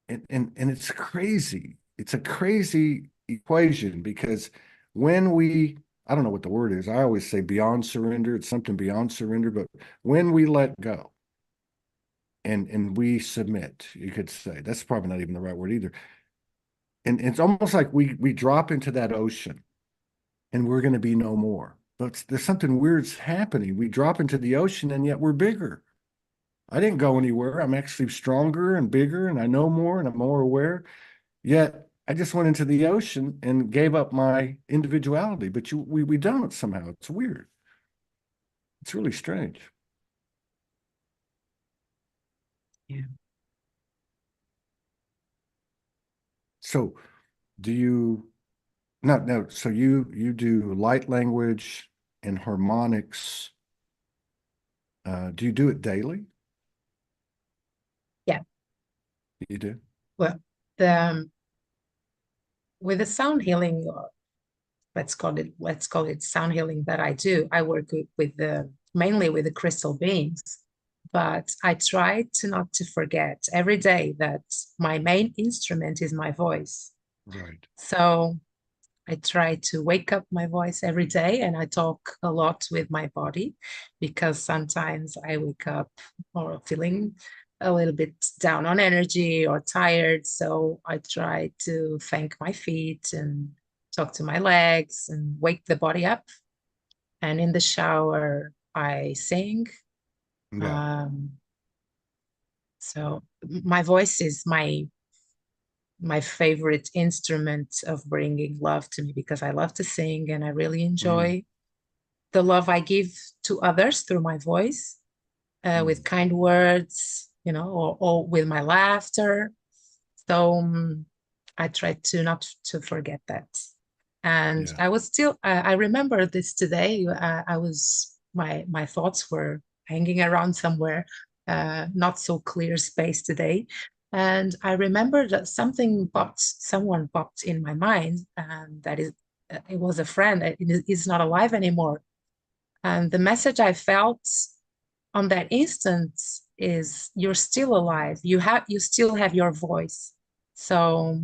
And it's crazy. It's a crazy equation, because when we, I don't know what the word is. I always say beyond surrender. It's something beyond surrender. But when we let go and we submit, you could say, that's probably not even the right word either. And it's almost like we drop into that ocean and we're going to be no more. But there's something weird's happening. We drop into the ocean and yet we're bigger. I didn't go anywhere. I'm actually stronger and bigger, and I know more and I'm more aware. Yet I just went into the ocean and gave up my individuality. But we don't somehow. It's weird. It's really strange. Yeah. So do you no no so you do light language and harmonics. Do you do it daily? Yeah. You do? Well, the with the sound healing, let's call it sound healing that I do. I work with the mainly with the crystal beings, but I try to not to forget every day that my main instrument is my voice. Right. So I try to wake up my voice every day, and I talk a lot with my body, because sometimes I wake up or feeling a little bit down on energy or tired. So I try to thank my feet and talk to my legs and wake the body up. And in the shower, I sing. Yeah. Um, so my voice is my favorite instrument of bringing love to me, because I love to sing and I really Mm, enjoy the love I give to others through my voice, with mm, kind words, or with my laughter. So I try to not to forget that. And yeah. I remember this today. I was, my thoughts were hanging around somewhere, not so clear space today. And I remember that someone popped in my mind, and it was a friend. It is not alive anymore. And the message I felt on that instant is, you're still alive. You still have your voice. So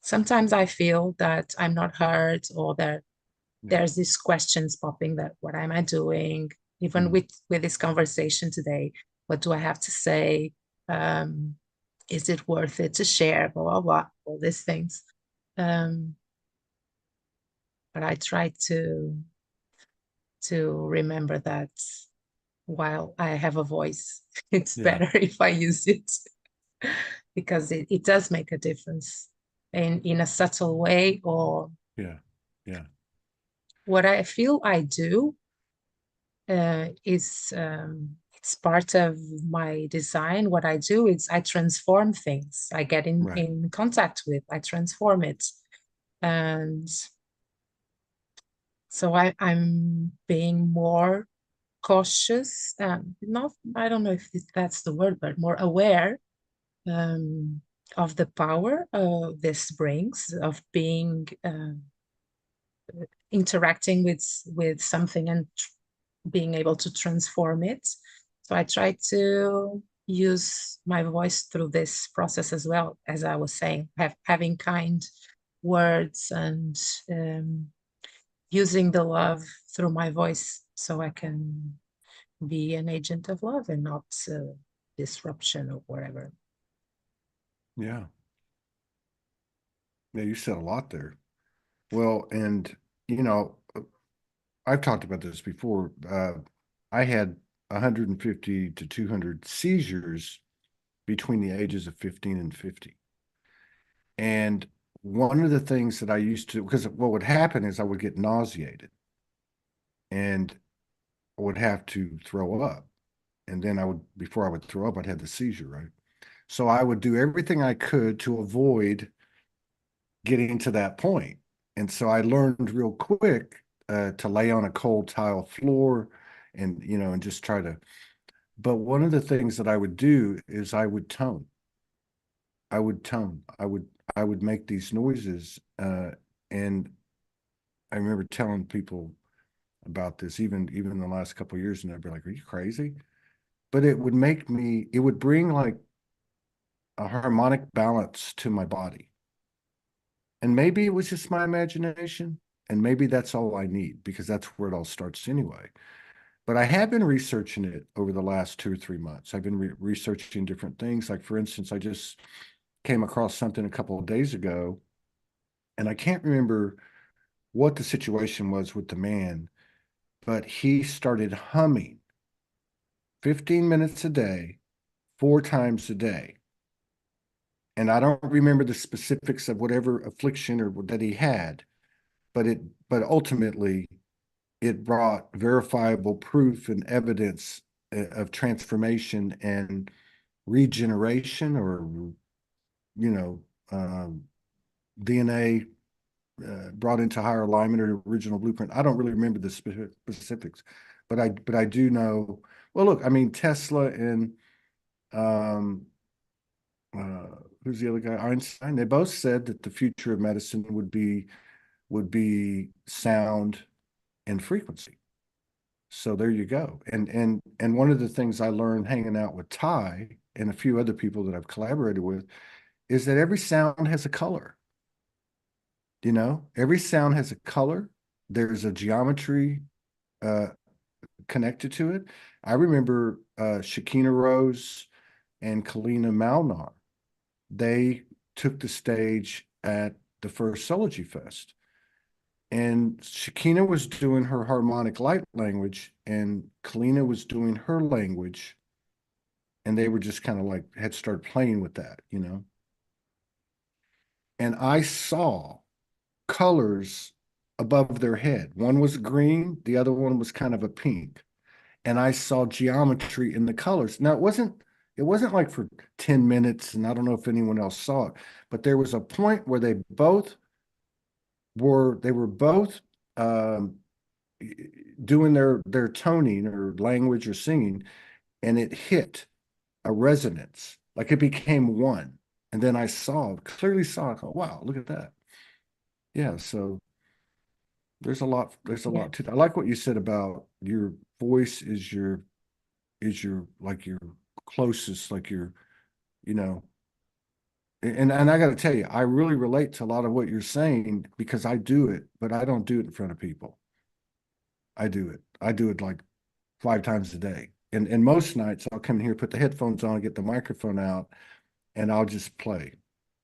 sometimes I feel that I'm not heard, or that Yeah. there's these questions popping, that what am I doing? Even Mm, with this conversation today, what do I have to say? Um, is it worth it to share? Blah blah blah, all these things. Um, but I try to remember that while I have a voice, it's yeah. better if I use it, because it does make a difference in a subtle way. Or Yeah. Yeah. what I feel I do, is, it's part of my design. What I do is I transform things. I get Right. in contact with, I transform it. And so I'm being more cautious, not, I don't know if that's the word, but more aware, um, of the power this brings, of being, interacting with something and being able to transform it. So I try to use my voice through this process as well, as I was saying, having kind words, and um, using the love through my voice, so I can be an agent of love and not disruption or whatever. Yeah. Yeah. You said a lot there. Well, and you know, I've talked about this before. I had 150 to 200 seizures between the ages of 15 and 50. And one of the things that I used to, because what would happen is I would get nauseated and I would have to throw up. And then before I would throw up, I'd have the seizure, right? So I would do everything I could to avoid getting to that point. And so I learned real quick to lay on a cold tile floor and, and just try to. But one of the things that I would do is I would tone. I would tone. I would make these noises. And I remember telling people about this, even in the last couple of years, and they'd be like, "Are you crazy?" But it would bring like a harmonic balance to my body. And maybe it was just my imagination, and maybe that's all I need because that's where it all starts anyway. But I have been researching it over the last 2 or 3 months. I've been researching different things. Like, for instance, I just came across something a couple of days ago, and I can't remember what the situation was with the man, but he started humming 15 minutes a day, 4 times a day. And I don't remember the specifics of whatever affliction or that he had, but ultimately it brought verifiable proof and evidence of transformation and regeneration, or you know DNA brought into higher alignment or original blueprint. I don't really remember the specifics, but I do know. Well, look, I mean Tesla and um, uh, who's the other guy? Einstein. They both said that the future of medicine would be sound and frequency. So there you go. And one of the things I learned hanging out with Ty and a few other people that I've collaborated with is that every sound has a color. Every sound has a color. There's a geometry uh, connected to it. I remember Shakina Rose and Kalina Malnar. They took the stage at the first Sology Fest. And Shakina was doing her harmonic light language, and Kalina was doing her language, and they were just kind of like had started playing with that. And I saw colors above their head. One was green, the other one was kind of a pink. And I saw geometry in the colors. Now it wasn't like for 10 minutes, and I don't know if anyone else saw it, but there was a point where they were both um, doing their toning or language or singing, and it hit a resonance, like it became one. And then I clearly saw it. Wow, look at that. Yeah, so there's a lot to that. I like what you said about your voice is your like your closest, like you know and I got to tell you, I really relate to a lot of what you're saying because I do it, but I don't do it in front of people. I do it like 5 times a day. And most nights I'll come here, put the headphones on, get the microphone out, and I'll just play,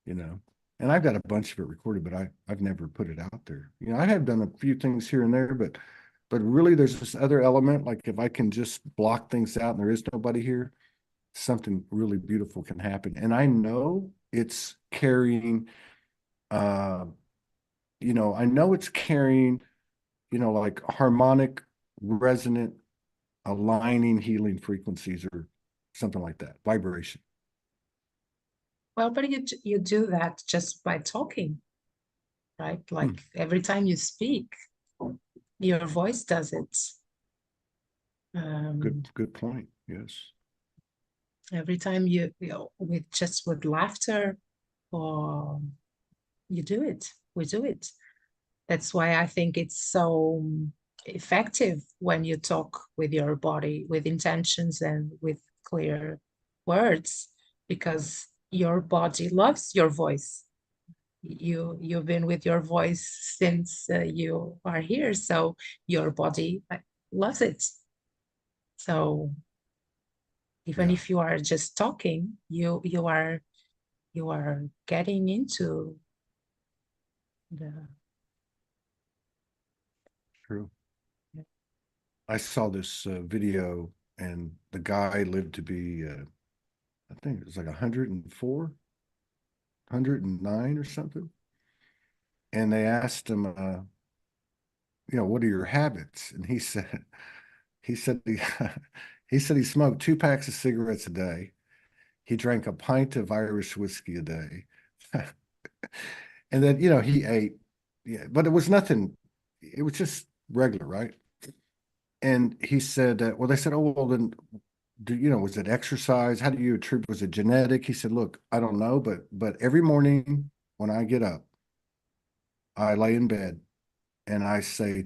you know. And I've got a bunch of it recorded, but I've never put it out there. I have done a few things here and there, but really there's this other element. Like if I can just block things out and there is nobody here, something really beautiful can happen. And I know it's carrying uh, I know it's carrying, like harmonic, resonant, aligning, healing frequencies or something like that, vibration. Well, but you do that just by talking, right? Hmm. Like every time you speak, your voice does it. Um, Good point. Yes. every time with laughter, or you do it, we do it. That's why I think it's so effective when you talk with your body, with intentions and with clear words, because your body loves your voice. You've been with your voice since you are here, so your body loves it. So even Yeah. if you are just talking, you are getting into the. True. I saw this video. and the guy lived to be, I think it was like 104, 109 or something. And they asked him, what are your habits? And he said he, he said he smoked 2 packs of cigarettes a day. He drank a pint of Irish whiskey a day. And then, he ate, yeah, but it was nothing. It was just regular, right? And he said, well, they said, oh, well, then, was it exercise? How do you attribute, was it genetic? He said, look, I don't know, but every morning when I get up, I lay in bed and I say,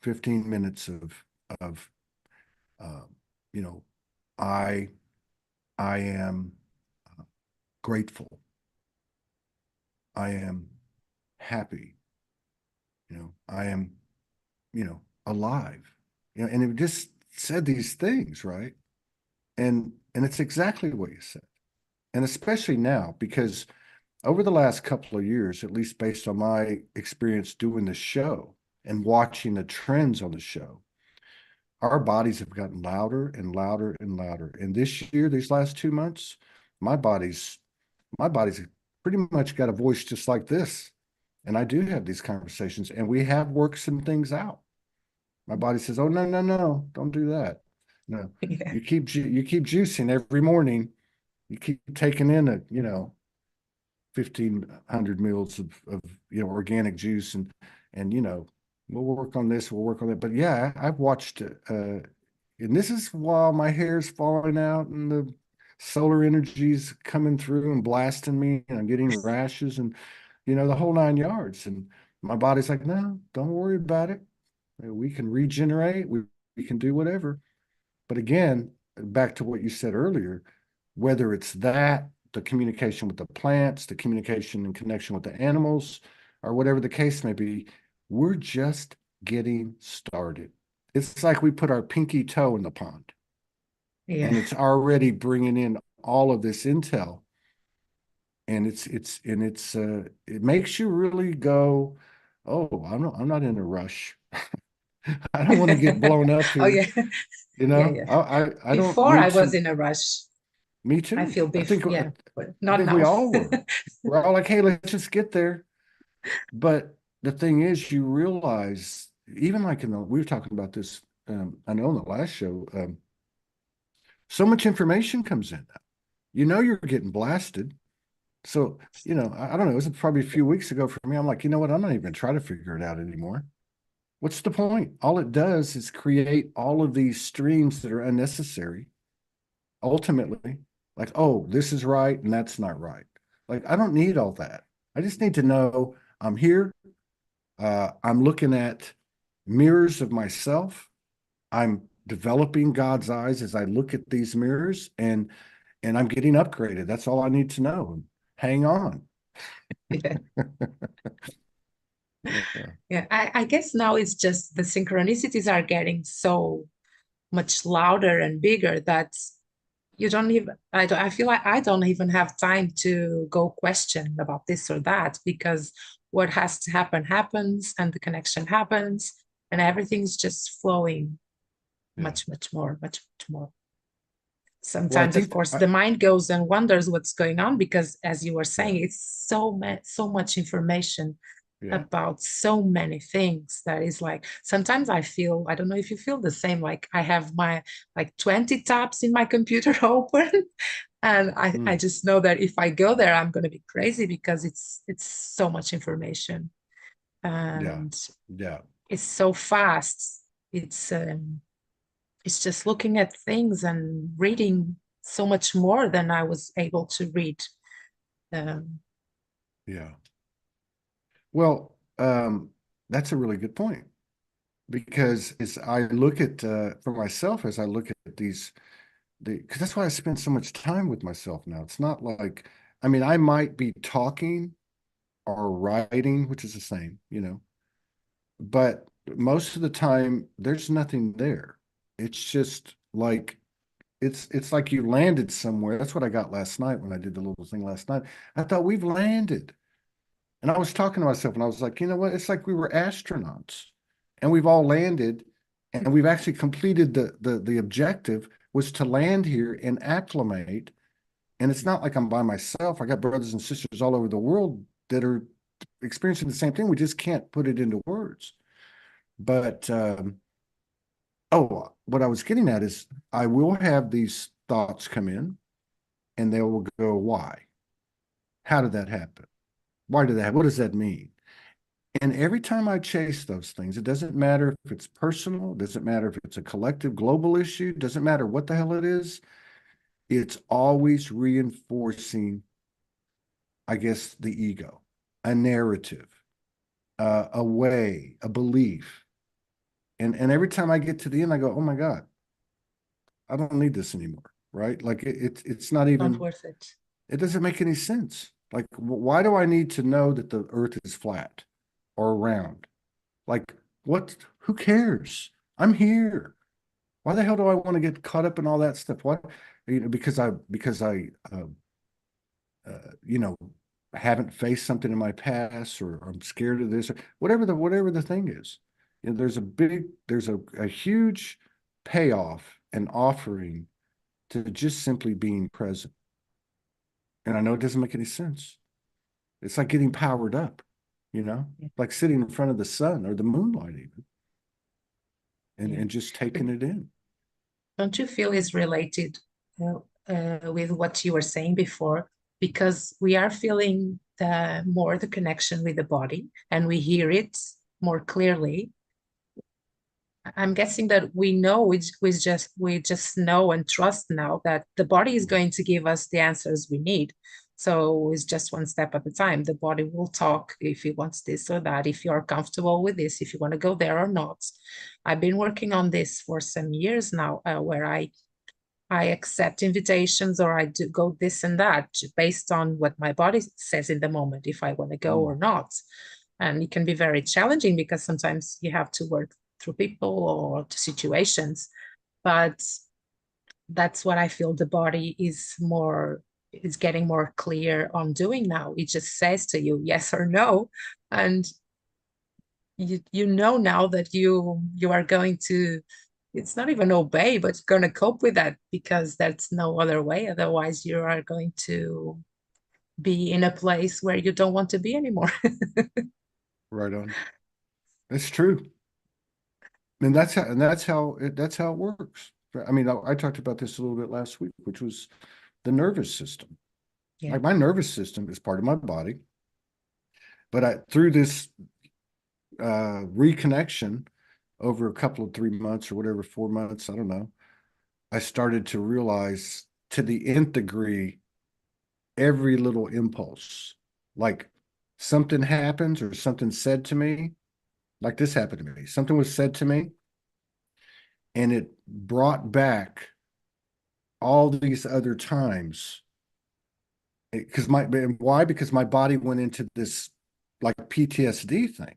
15 minutes of, uh, you know, I, I am grateful. I am happy. I am, alive. And it just said these things, right? And it's exactly what you said. And especially now, because over the last couple of years, at least based on my experience doing the show and watching the trends on the show, our bodies have gotten louder and louder and louder. And this year, these last 2 months, my body's my body's pretty much got a voice just like this. And I do have these conversations, and we have worked some things out. My body says, "Oh, no, no, no, don't do that. No, Yeah. you keep juicing every morning. You keep taking in 1,500 mils of organic juice, and we'll work on this, we'll work on that." But yeah, I've watched, and this is while my hair's falling out and the solar energy's coming through and blasting me, and I'm getting rashes and the whole 9 yards. And my body's like, no, don't worry about it. We can regenerate. We can do whatever. But again, back to what you said earlier, whether it's that, the communication with the plants, the communication and connection with the animals, or whatever the case may be, we're just getting started. It's like we put our pinky toe in the pond Yeah. and it's already bringing in all of this intel. And it makes you really go, oh, I'm not in a rush. I don't want to get blown up Oh, here. yeah. Yeah, yeah. I don't Before I need was to. in a rush. Me I too. feel beef. Yeah, but I not think we now. all were. We're all like, hey, let's just get there. But the thing is, you realize, even like we were talking about this, I know in the last show, so much information comes in. You're getting blasted. So, I don't know, it was probably a few weeks ago for me. I'm like, you know what? I'm not even going to try to figure it out anymore. What's the point? All it does is create all of these streams that are unnecessary. Ultimately, like, oh, this is right and that's not right. Like, I don't need all that. I just need to know I'm here. I'm looking at mirrors of myself. I'm developing God's eyes as I look at these mirrors, and I'm getting upgraded. That's all I need to know. Hang on. Yeah. Yeah. Yeah. I guess now it's just the synchronicities are getting so much louder and bigger that you don't even I feel like I don't even have time to go question about this or that, because what has to happen happens and the connection happens and everything's just flowing Yeah. much more. Well, I Sometimes, of think course, the mind goes and wonders what's going on, because as you were saying, it's so much information yeah. about so many things that is like, sometimes I feel, I don't know if you feel the same, like I have my like 20 tabs in my computer open, and I Mm, just know that if I go there I'm going to be crazy because it's so much information yeah. and Yeah. it's so fast. It's just looking at things and reading so much more than I was able to read. um, Yeah. Well, that's a really good point, because as I look at, for myself, as I look at because that's why I spend so much time with myself now. It's not like, I mean, I might be talking or writing, which is the same, but most of the time there's nothing there. It's just like, it's like you landed somewhere. That's what I got last night when I did the little thing last night. I thought we've landed. And I was talking to myself and I was like, you know what? It's like we were astronauts and we've all landed, And we've actually completed the objective was to land here and acclimate. And it's not like I'm by myself. I got brothers and sisters all over the world that are experiencing the same thing. We just can't put it into words. But oh, what I was getting at is I will have these thoughts come in and they will go, why? How did that happen? Why did that? What does that mean? And every time I chase those things, it doesn't matter if it's personal, it doesn't matter if it's a collective global issue, it doesn't matter what the hell it is. It's always reinforcing, I guess, the ego, a narrative, a way, a belief. And every time I get to the end, I go, oh my God, I don't need this anymore. Right? Like it's not Not even, worth it. it doesn't make any sense. Like, why do I need to know that the earth is flat or round? Like, what? Who cares? I'm here. Why the hell do I want to get caught up in all that stuff? What? Because I you know, haven't faced something in my past, or I'm scared of this, or whatever the thing is. You know, there's a huge payoff and offering to just simply being present. And I know it doesn't make any sense. It's like getting powered up, you know, Yeah. like sitting in front of the sun or the moonlight even, Yeah. and just But taking it in. don't you feel is related with what you were saying before? Because we are feeling the connection with the body and we hear it more clearly. I'm guessing that we just know and trust now that the body is going to give us the answers we need. So it's just one step at a time. The body will talk if it wants this or that, if you're comfortable with this, if you want to go there or not. I've been working on this for some years now, where I accept invitations or I do go this and that based on what my body says in the moment, if I want to go or Mm. not. And it can be very challenging because sometimes you have to work through people or to situations. But that's what I feel the body is getting more clear on doing now. It just says to you yes or no. And you know now that you are going to, it's not even obey, but you're going to cope with that because there's no other way. Otherwise, you are going to be in a place where you don't want to be anymore. Right on. It's true. And that's how it works. I mean, I talked about this a little bit last week, which was the nervous system. Yeah. Like my nervous system is part of my body, but through this reconnection over a couple of 3 months or whatever, 4 months, I don't know, I started to realize to the nth degree every little impulse. Like something happens or something said to me, like this happened to me. Something was said to me, and it brought back all these other times. Because why? Because my body went into this like PTSD thing.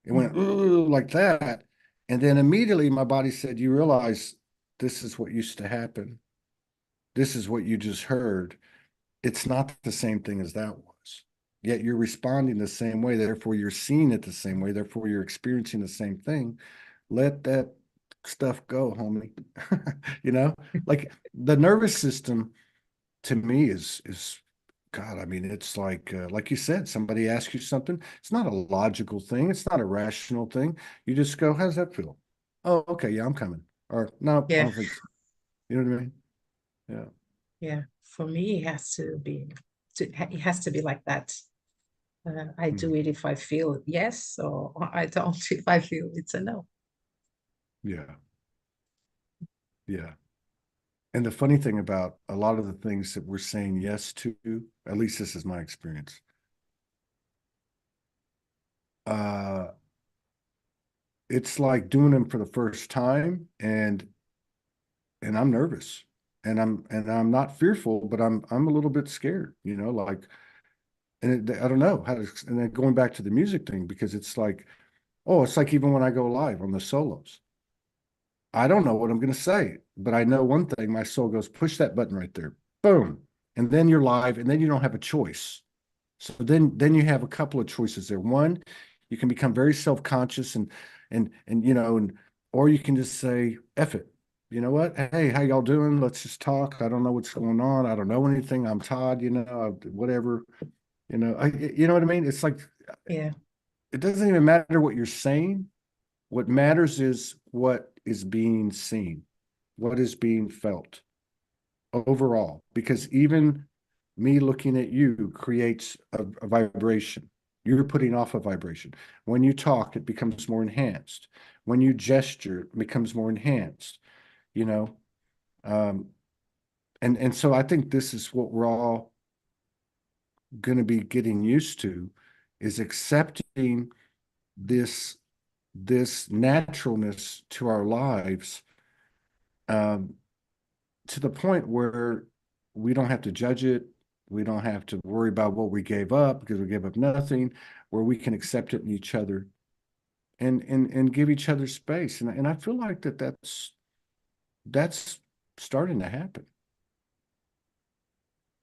It went Mhm. ooh, like that. And then immediately my body said, you realize this is what used to happen. This is what you just heard. It's not the same thing as that was. Yet you're responding the same way. Therefore, you're seeing it the same way. Therefore, you're experiencing the same thing. Let that stuff go, homie. You know, like the nervous system to me is God. I mean, it's like you said, somebody asks you something. It's not a logical thing. It's not a rational thing. You just go, "How does that feel?" Oh, okay, yeah, I'm coming. Or no, I Yeah. don't think so. You know what I mean? Yeah. Yeah. For me, it has to be like that. I do Mhm. it if I feel yes, or I don't if I feel it's a no. Yeah. Yeah. And the funny thing about a lot of the things that we're saying yes to, at least this is my experience, uh, it's like doing them for the first time, and I'm nervous, and I'm not fearful, but I'm a little bit scared, you know, like, I don't know how to, and then going back to the music thing, because it's like, oh, it's like even when I go live on the solos, I don't know what I'm going to say, but I know one thing, my soul goes, push that button right there, boom, and then you're live, and then you don't have a choice. So then you have a couple of choices there. One, you can become very self-conscious and you know or you can just say, F it. You know what? Hey, how y'all doing? Let's just talk. I don't know what's going on. I don't know anything. I'm Todd, whatever, you know what I mean? It's like, Yeah. it doesn't even matter what you're saying. What matters is what is being seen, what is being felt overall, because even me looking at you creates a vibration. You're putting off a vibration. When you talk, it becomes more enhanced. When you gesture, it becomes more enhanced, you know. Um, and so I think this is what we're all going to be getting used to, is accepting this this naturalness to our lives, um, to the point where we don't have to judge it. We don't have to worry about what we gave up because we gave up nothing, where we can accept it in each other and give each other space. And I feel like that's starting to happen.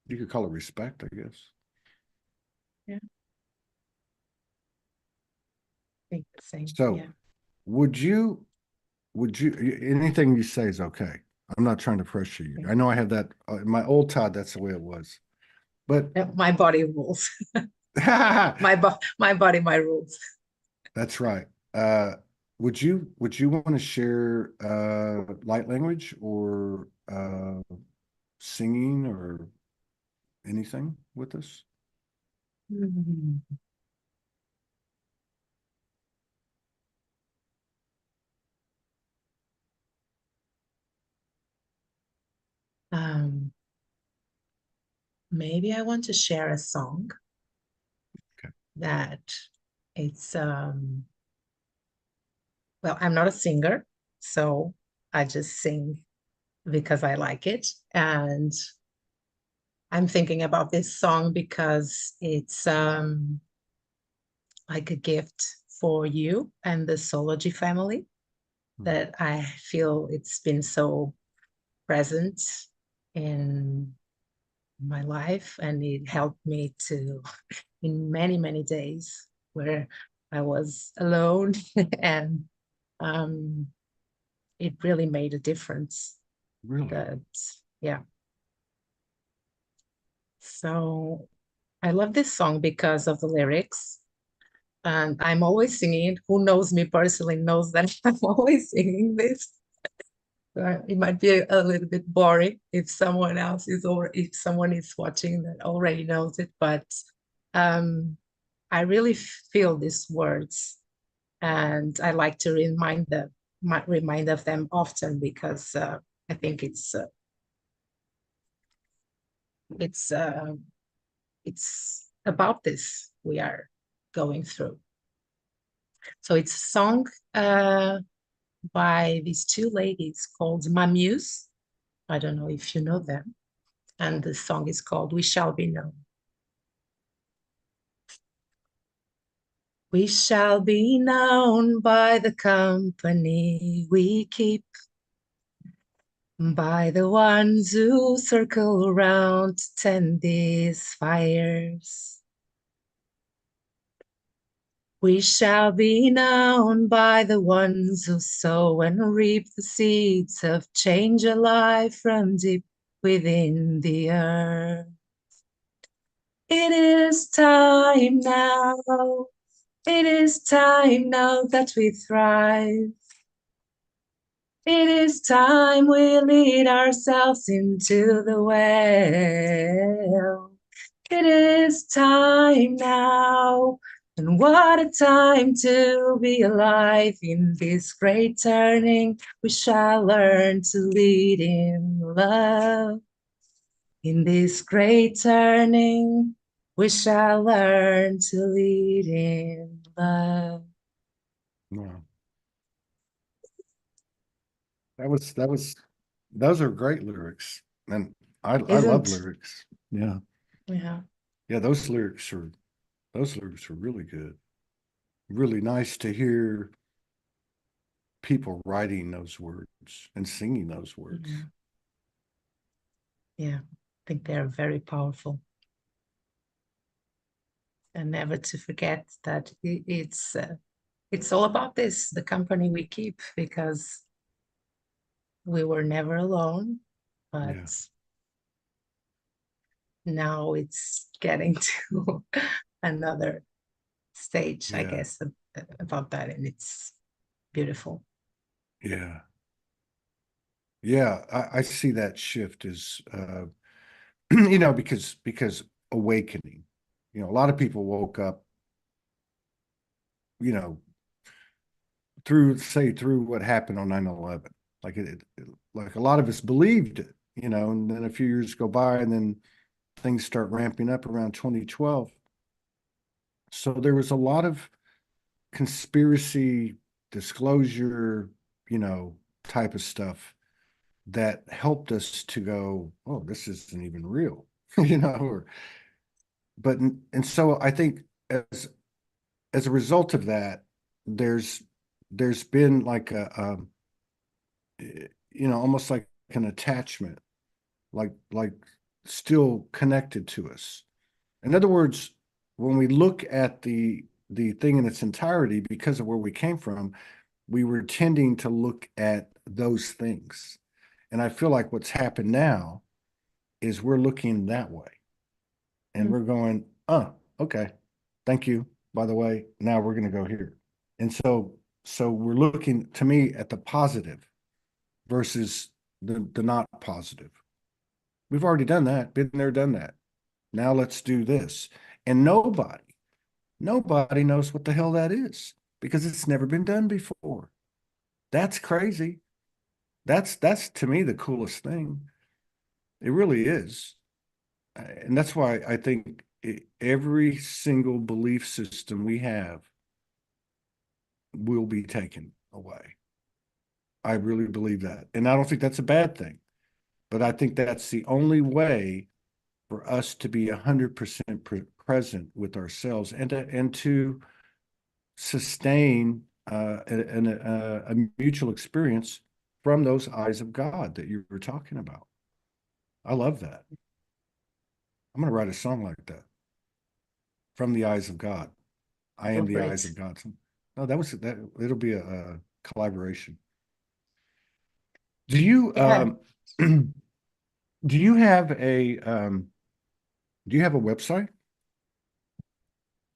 You could call it respect, I guess. Yeah. I think the same. So Yeah. would you anything you say is okay. I'm not trying to pressure you. Yeah. I know I have that my old Todd, that's the way it was. But My body rules. that's My body, my rules. right. Would you want to share light language or singing or anything with us? Mhm. Um, Maybe I want to share a song Okay. that it's well, I'm not a singer, so I just sing because I like it. And I'm thinking about this song because it's like a gift for you and the Sology family, Hmm. that I feel it's been so present in my life, and it helped me to in many, many days where I was alone and um, it really made a difference. Really? That, yeah. So I love this song because of the lyrics, and I'm always singing it. Who knows me personally knows that I'm always singing this. It might be a little bit boring if someone else is, or if someone is watching that already knows it, but um, I really feel these words, and I like to remind of them often, because I think it's uh, it's about this we are going through. So it's a song by these two ladies called Mamuse. I don't know if you know them. And the song is called We Shall Be Known. We shall be known by the company we keep, by the ones who circle around to tend these fires. We shall be known by the ones who sow and reap the seeds of change alive from deep within the earth. It is time now. It is time now that we thrive. It is time we lead ourselves into the well. It is time now, and what a time to be alive. In this great turning, we shall learn to lead in love. In this great turning, we shall learn to lead in love. No. That was those are great lyrics. And I love Isn't? lyrics. Yeah. Yeah. Yeah, those lyrics are really good. Really nice to hear people writing those words and singing those words. Yeah. Yeah. I think they're very powerful. And never to forget that it's it's all about this, the company we keep, because we were never alone, but Yeah. now it's getting to another stage, I Yeah. guess, about that, and it's beautiful. Yeah. Yeah. I see that shift as, because awakening, a lot of people woke up, you know, through what happened on 9/11. Like like a lot of us believed it, and then a few years go by and then things start ramping up around 2012. So there was a lot of conspiracy disclosure, you know, type of stuff that helped us to go, oh, this isn't even real, or and so I think as a result of that, there's there's been like almost like an attachment, like still connected to us. In other words, when we look at the thing in its entirety, because of where we came from, we were tending to look at those things. And I feel like what's happened now is we're looking that way and Mm. we're going, oh, okay, thank you. By the way, now we're going to go here. And so we're looking to me at the positive versus the not positive. We've already done that, been there, done that. Now let's do this. And nobody knows what the hell that is because it's never been done before. That's crazy. That's to me the coolest thing. It really is. And that's why I think every single belief system we have will be taken away. I really believe that. And I don't think that's a bad thing, but I think that's the only way for us to be 100% present with ourselves and to sustain a mutual experience from those eyes of God that you were talking about. I love that. I'm going to write a song like that. From the eyes of God. I Go am the for eyes it. of God. No, that was that. It'll be a collaboration. Do you Yeah, do you have a website?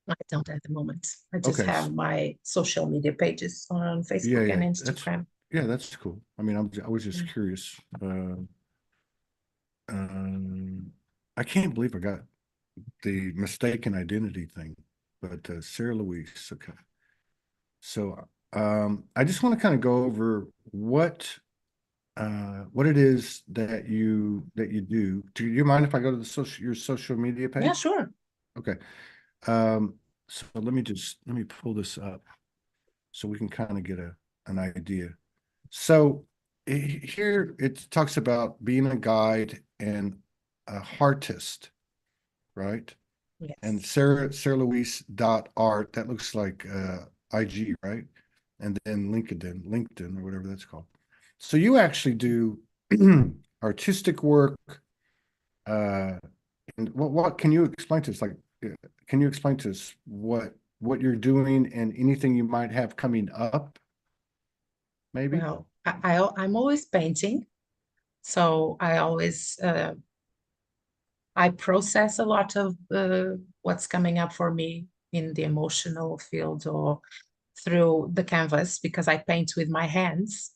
I don't at the moment. I just Okay. have my social media pages on Yeah, Facebook and yeah. Instagram. That's cool. I mean, I was Yeah. just curious. Um, I can't believe I got the mistaken identity thing, but Sarah Louise. Okay. So I just want to kind of go over what it is that you do. Do you mind if I go to your social media Yeah, page? sure. Okay. So let me pull this up so we can kind of get an idea. So here it talks about being a guide and a heartist, right? And Yes. Sarah Louise dot art, that looks like IG, right? And then LinkedIn or whatever that's called. So you actually do artistic work. Uh, and what can you explain to us? Like, can you explain to us what you're doing and anything you might have coming up, maybe? Well, I'm always painting, so I process a lot of what's coming up for me in the emotional field or through the canvas because I paint with my hands.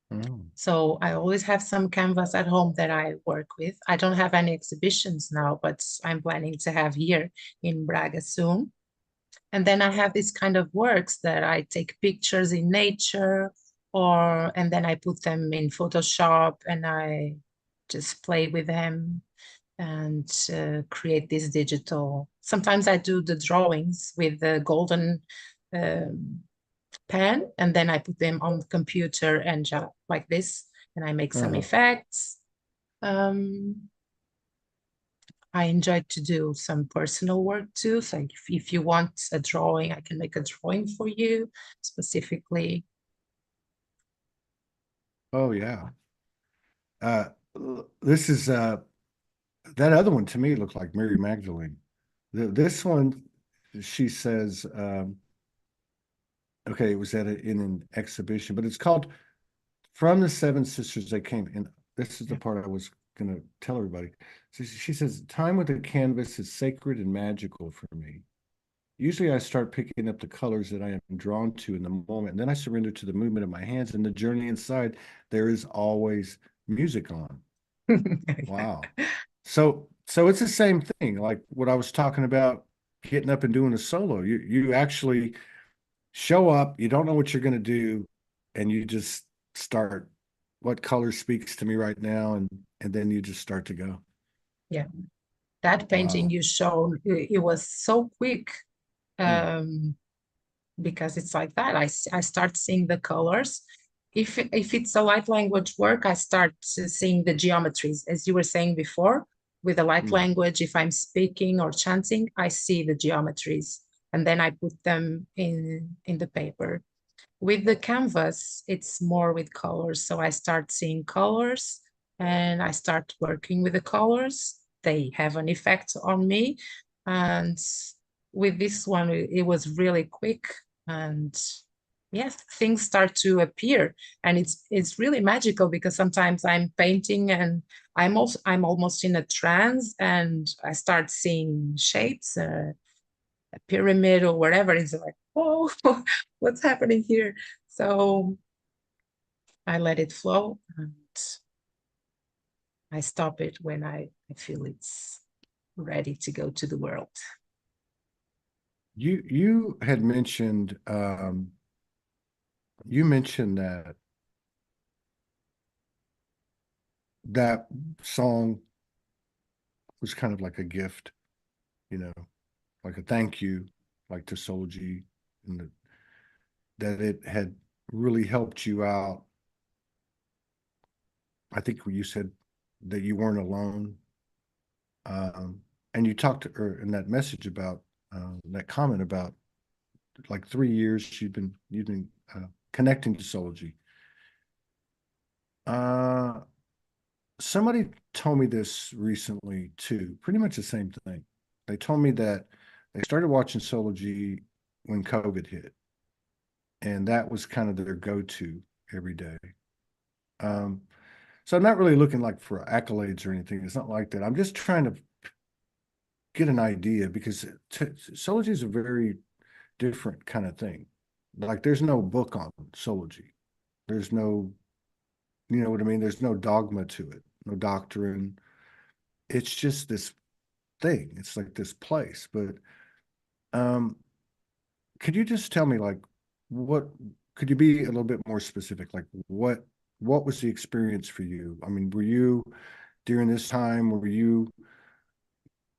Oh, So I always have some canvas at home that I work with. I don't have any exhibitions now, but I'm planning to have here in Braga soon. And then I have these kind of works that I take pictures in nature and then I put them in Photoshop and I just play with them and create this digital. Sometimes I do the drawings with the golden um, pen and then I put them on the computer and just like this and I make some uh-huh. effects. Um, I enjoy to do some personal work too. So if you want a drawing, I can make a drawing for you specifically. Oh yeah. Uh, this is that other one to me looked like Mary Magdalene. This one, she says, okay, it was in an exhibition, but it's called From the Seven Sisters They Came. And this is the Yeah. part I was going to tell everybody. She says, time with the canvas is sacred and magical for me. Usually I start picking up the colors that I am drawn to in the moment, and then I surrender to the movement of my hands and the journey inside. There is always music on. Wow. So it's the same thing, like what I was talking about, getting up and doing a solo. You actually show up, you don't know what you're going to do, and you just start what color speaks to me right now, and then you just start to go. Yeah. That painting Wow. you showed, it was so quick. Mm, Um, because it's like that. I start seeing the colors. If it's a light language work, I start seeing the geometries, as you were saying before. With a light mm, language, if I'm speaking or chanting, I see the geometries, and then I put them in the paper. With the canvas, it's more with colors. So I start seeing colors and I start working with the colors. They have an effect on me. And with this one, it was really quick. And yes, things start to appear. And it's really magical because sometimes I'm painting and I'm almost in a trance and I start seeing shapes, a pyramid or whatever. It's like, oh, what's happening here? So I let it flow and I stop it when I feel it's ready to go to the world. you had mentioned you mentioned that song was kind of like a gift, you know, like a thank you, like to Soulji, and that it had really helped you out. I think you said that you weren't alone, and you talked to her in that message about that comment about like 3 years you've been connecting to Soulji. Uh, Somebody told me this recently too, pretty much the same thing. They told me that they started watching Solo G when COVID hit, and that was kind of their go-to every day. Um, so I'm not really looking like for accolades or anything. It's not like that. I'm just trying to get an idea because Solo G is a very different kind of thing. Like there's no book on Solo G. There's no, you know what I mean? There's no dogma to it, no doctrine. It's just this thing. It's like this place. But um, could you just tell me like what could you be a little bit more specific? Like what was the experience for you? I mean, were you during this time, were you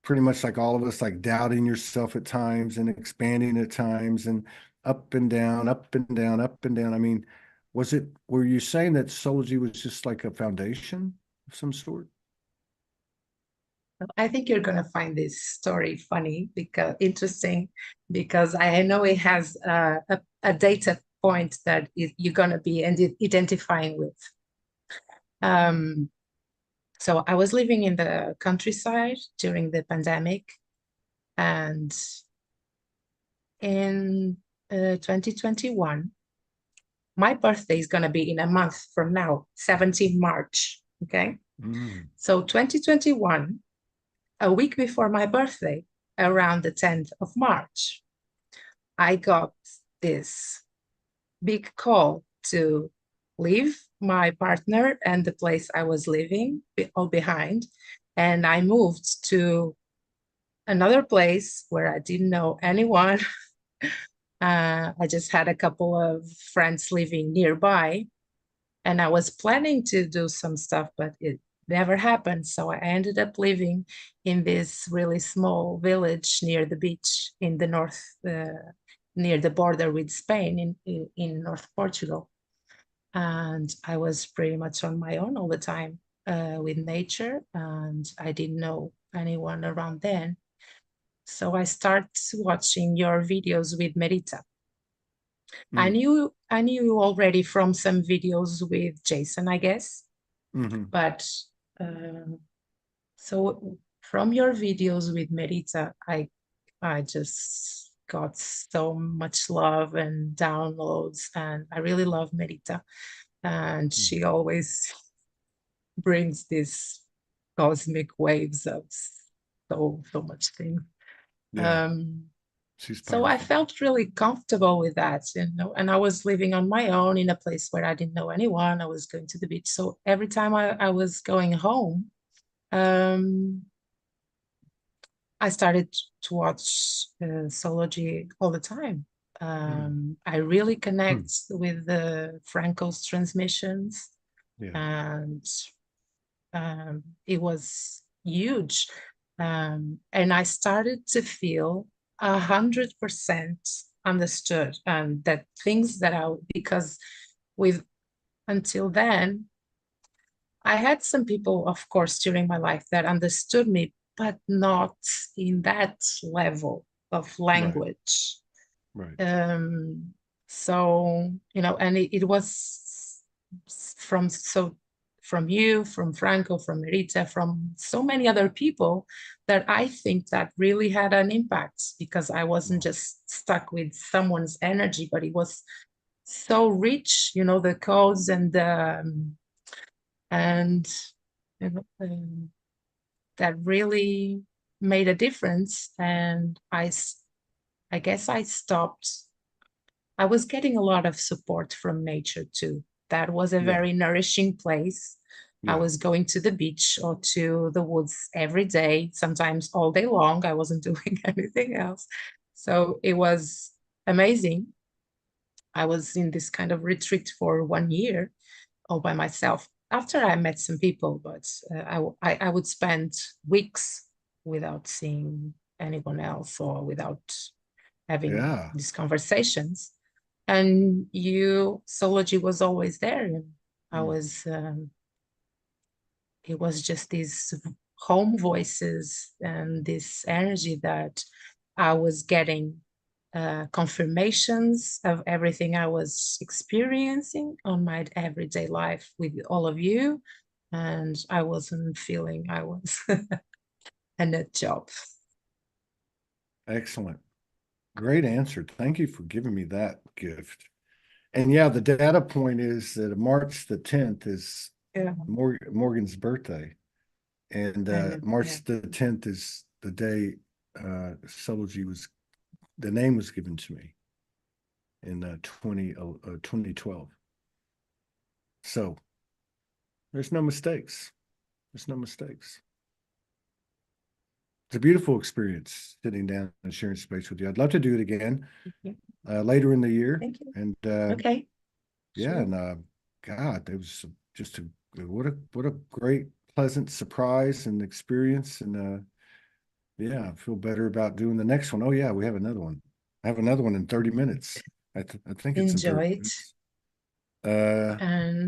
pretty much like all of us, like doubting yourself at times and expanding at times and up and down, up and down, up and down? I mean, were you saying that Sology was just like a foundation of some sort? I think you're gonna find this story funny because interesting because I know it has a data point that you're gonna be identifying with. Um, so I was living in the countryside during the pandemic, and in 2021, my birthday is going to be in a month from now, 17 March. Okay. Mm, So 2021, a week before my birthday, around the 10th of March, I got this big call to leave my partner and the place I was living all behind. And I moved to another place where I didn't know anyone. I just had a couple of friends living nearby, and I was planning to do some stuff, but it never happened. So I ended up living in this really small village near the beach in the north, near the border with Spain in North Portugal. And I was pretty much on my own all the time with nature, and I didn't know anyone around then. So I started watching your videos with Merita. mm, I knew already from some videos with Jason, I guess. mm-hmm, But uh, so from your videos with Merita, I just got so much love and downloads, and I really love Merita. And she always brings these cosmic waves of so much things. Yeah, Um, she's so I powerful. felt really comfortable with that, and I was living on my own in a place where I didn't know anyone. I was going to the beach. So every time I was going home, um, I started to watch Sology all the time. Mm. I really Mm. connect with the Franco's transmissions, Yeah. and it was huge. And I started to feel 100% understood, and that things that because with until then, I had some people, of course, during my life that understood me, but not in that level of Right. language. Right. Um, so, and it was from you, from Franco, from Merita, from so many other people that I think that really had an impact, because I wasn't Wow. just stuck with someone's energy, but it was so rich, the codes and you know, that really made a difference. And I guess I stopped. I was getting a lot of support from nature too. That was a Yeah. very nourishing place. I Yeah. was going to the beach or to the woods every day, sometimes all day long. I wasn't doing anything else. So it was amazing. I was in this kind of retreat for 1 year all by myself. After I met some people, but I would spend weeks without seeing anyone else or without having Yeah. these conversations. And Sology was always there. And I Mm. was, it was just these home voices and this energy that I was getting confirmations of everything I was experiencing on my everyday life with all of you. And I wasn't feeling I was a nut job. Excellent. Great answer. Thank you for giving me that gift. And yeah, the data point is that March the 10th is Yeah, Morgan's birthday. And I know. Yeah. March the 10th is the day Sology the name was given to me in 2012. So there's no mistakes. There's no mistakes. It's a beautiful experience sitting down and sharing space with you. I'd love to do it again Thank you. later in the year. Thank you. And Okay. yeah, Sure. and God, it was just what a great, pleasant surprise and experience. And yeah, I feel better about doing the next one. Oh yeah, we have another one. I have another one in 30 minutes. I think it's in Enjoy 30 it. minutes. Uh,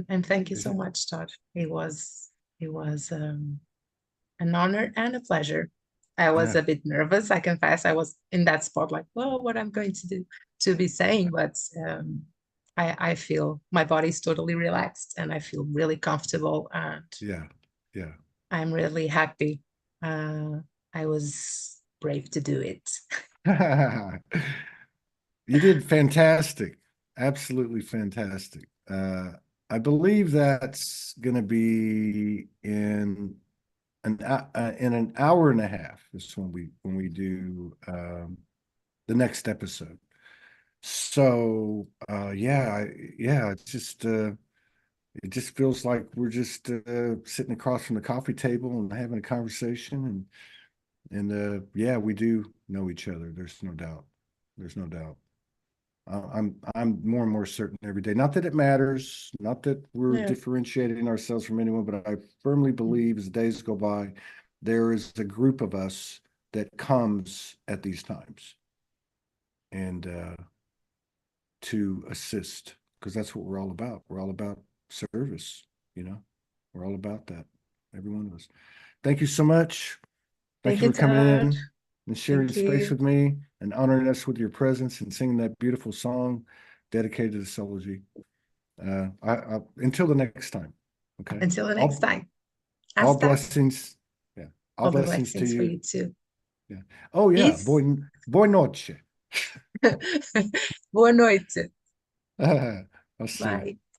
And thank you is so it? much, Todd. It was an honor and a pleasure. I was Yeah, a bit nervous, I confess. I was in that spot, like, well, what I'm going to do to be saying, but I feel my body's totally relaxed and I feel really comfortable, and yeah, yeah. I'm really happy. Uh, I was brave to do it. You did fantastic. Absolutely fantastic. I believe that's going to be in an hour and a half is when we do the next episode. So yeah, it just feels like we're just sitting across from the coffee table and having a conversation, and yeah, we do know each other. There's no doubt. There's no doubt. I'm more and more certain every day. Not that it matters, not that we're Yeah. differentiating ourselves from anyone, but I firmly believe as days go by, there is a group of us that comes at these times and to assist, because that's what we're all about. We're all about service, you know. We're all about that. Every one of us. Thank you so much. Thank Thank you you, for coming Todd. in and sharing Thank space you. with me and honoring us with your presence and singing that beautiful song dedicated to Sology. Until the next time. Okay. Until the next All time. all Hasta. blessings. Yeah. All All the blessings to blessings for you. you too. Yeah. Oh yeah. Peace. Boy noche. Boa noite. I'll see. Bye.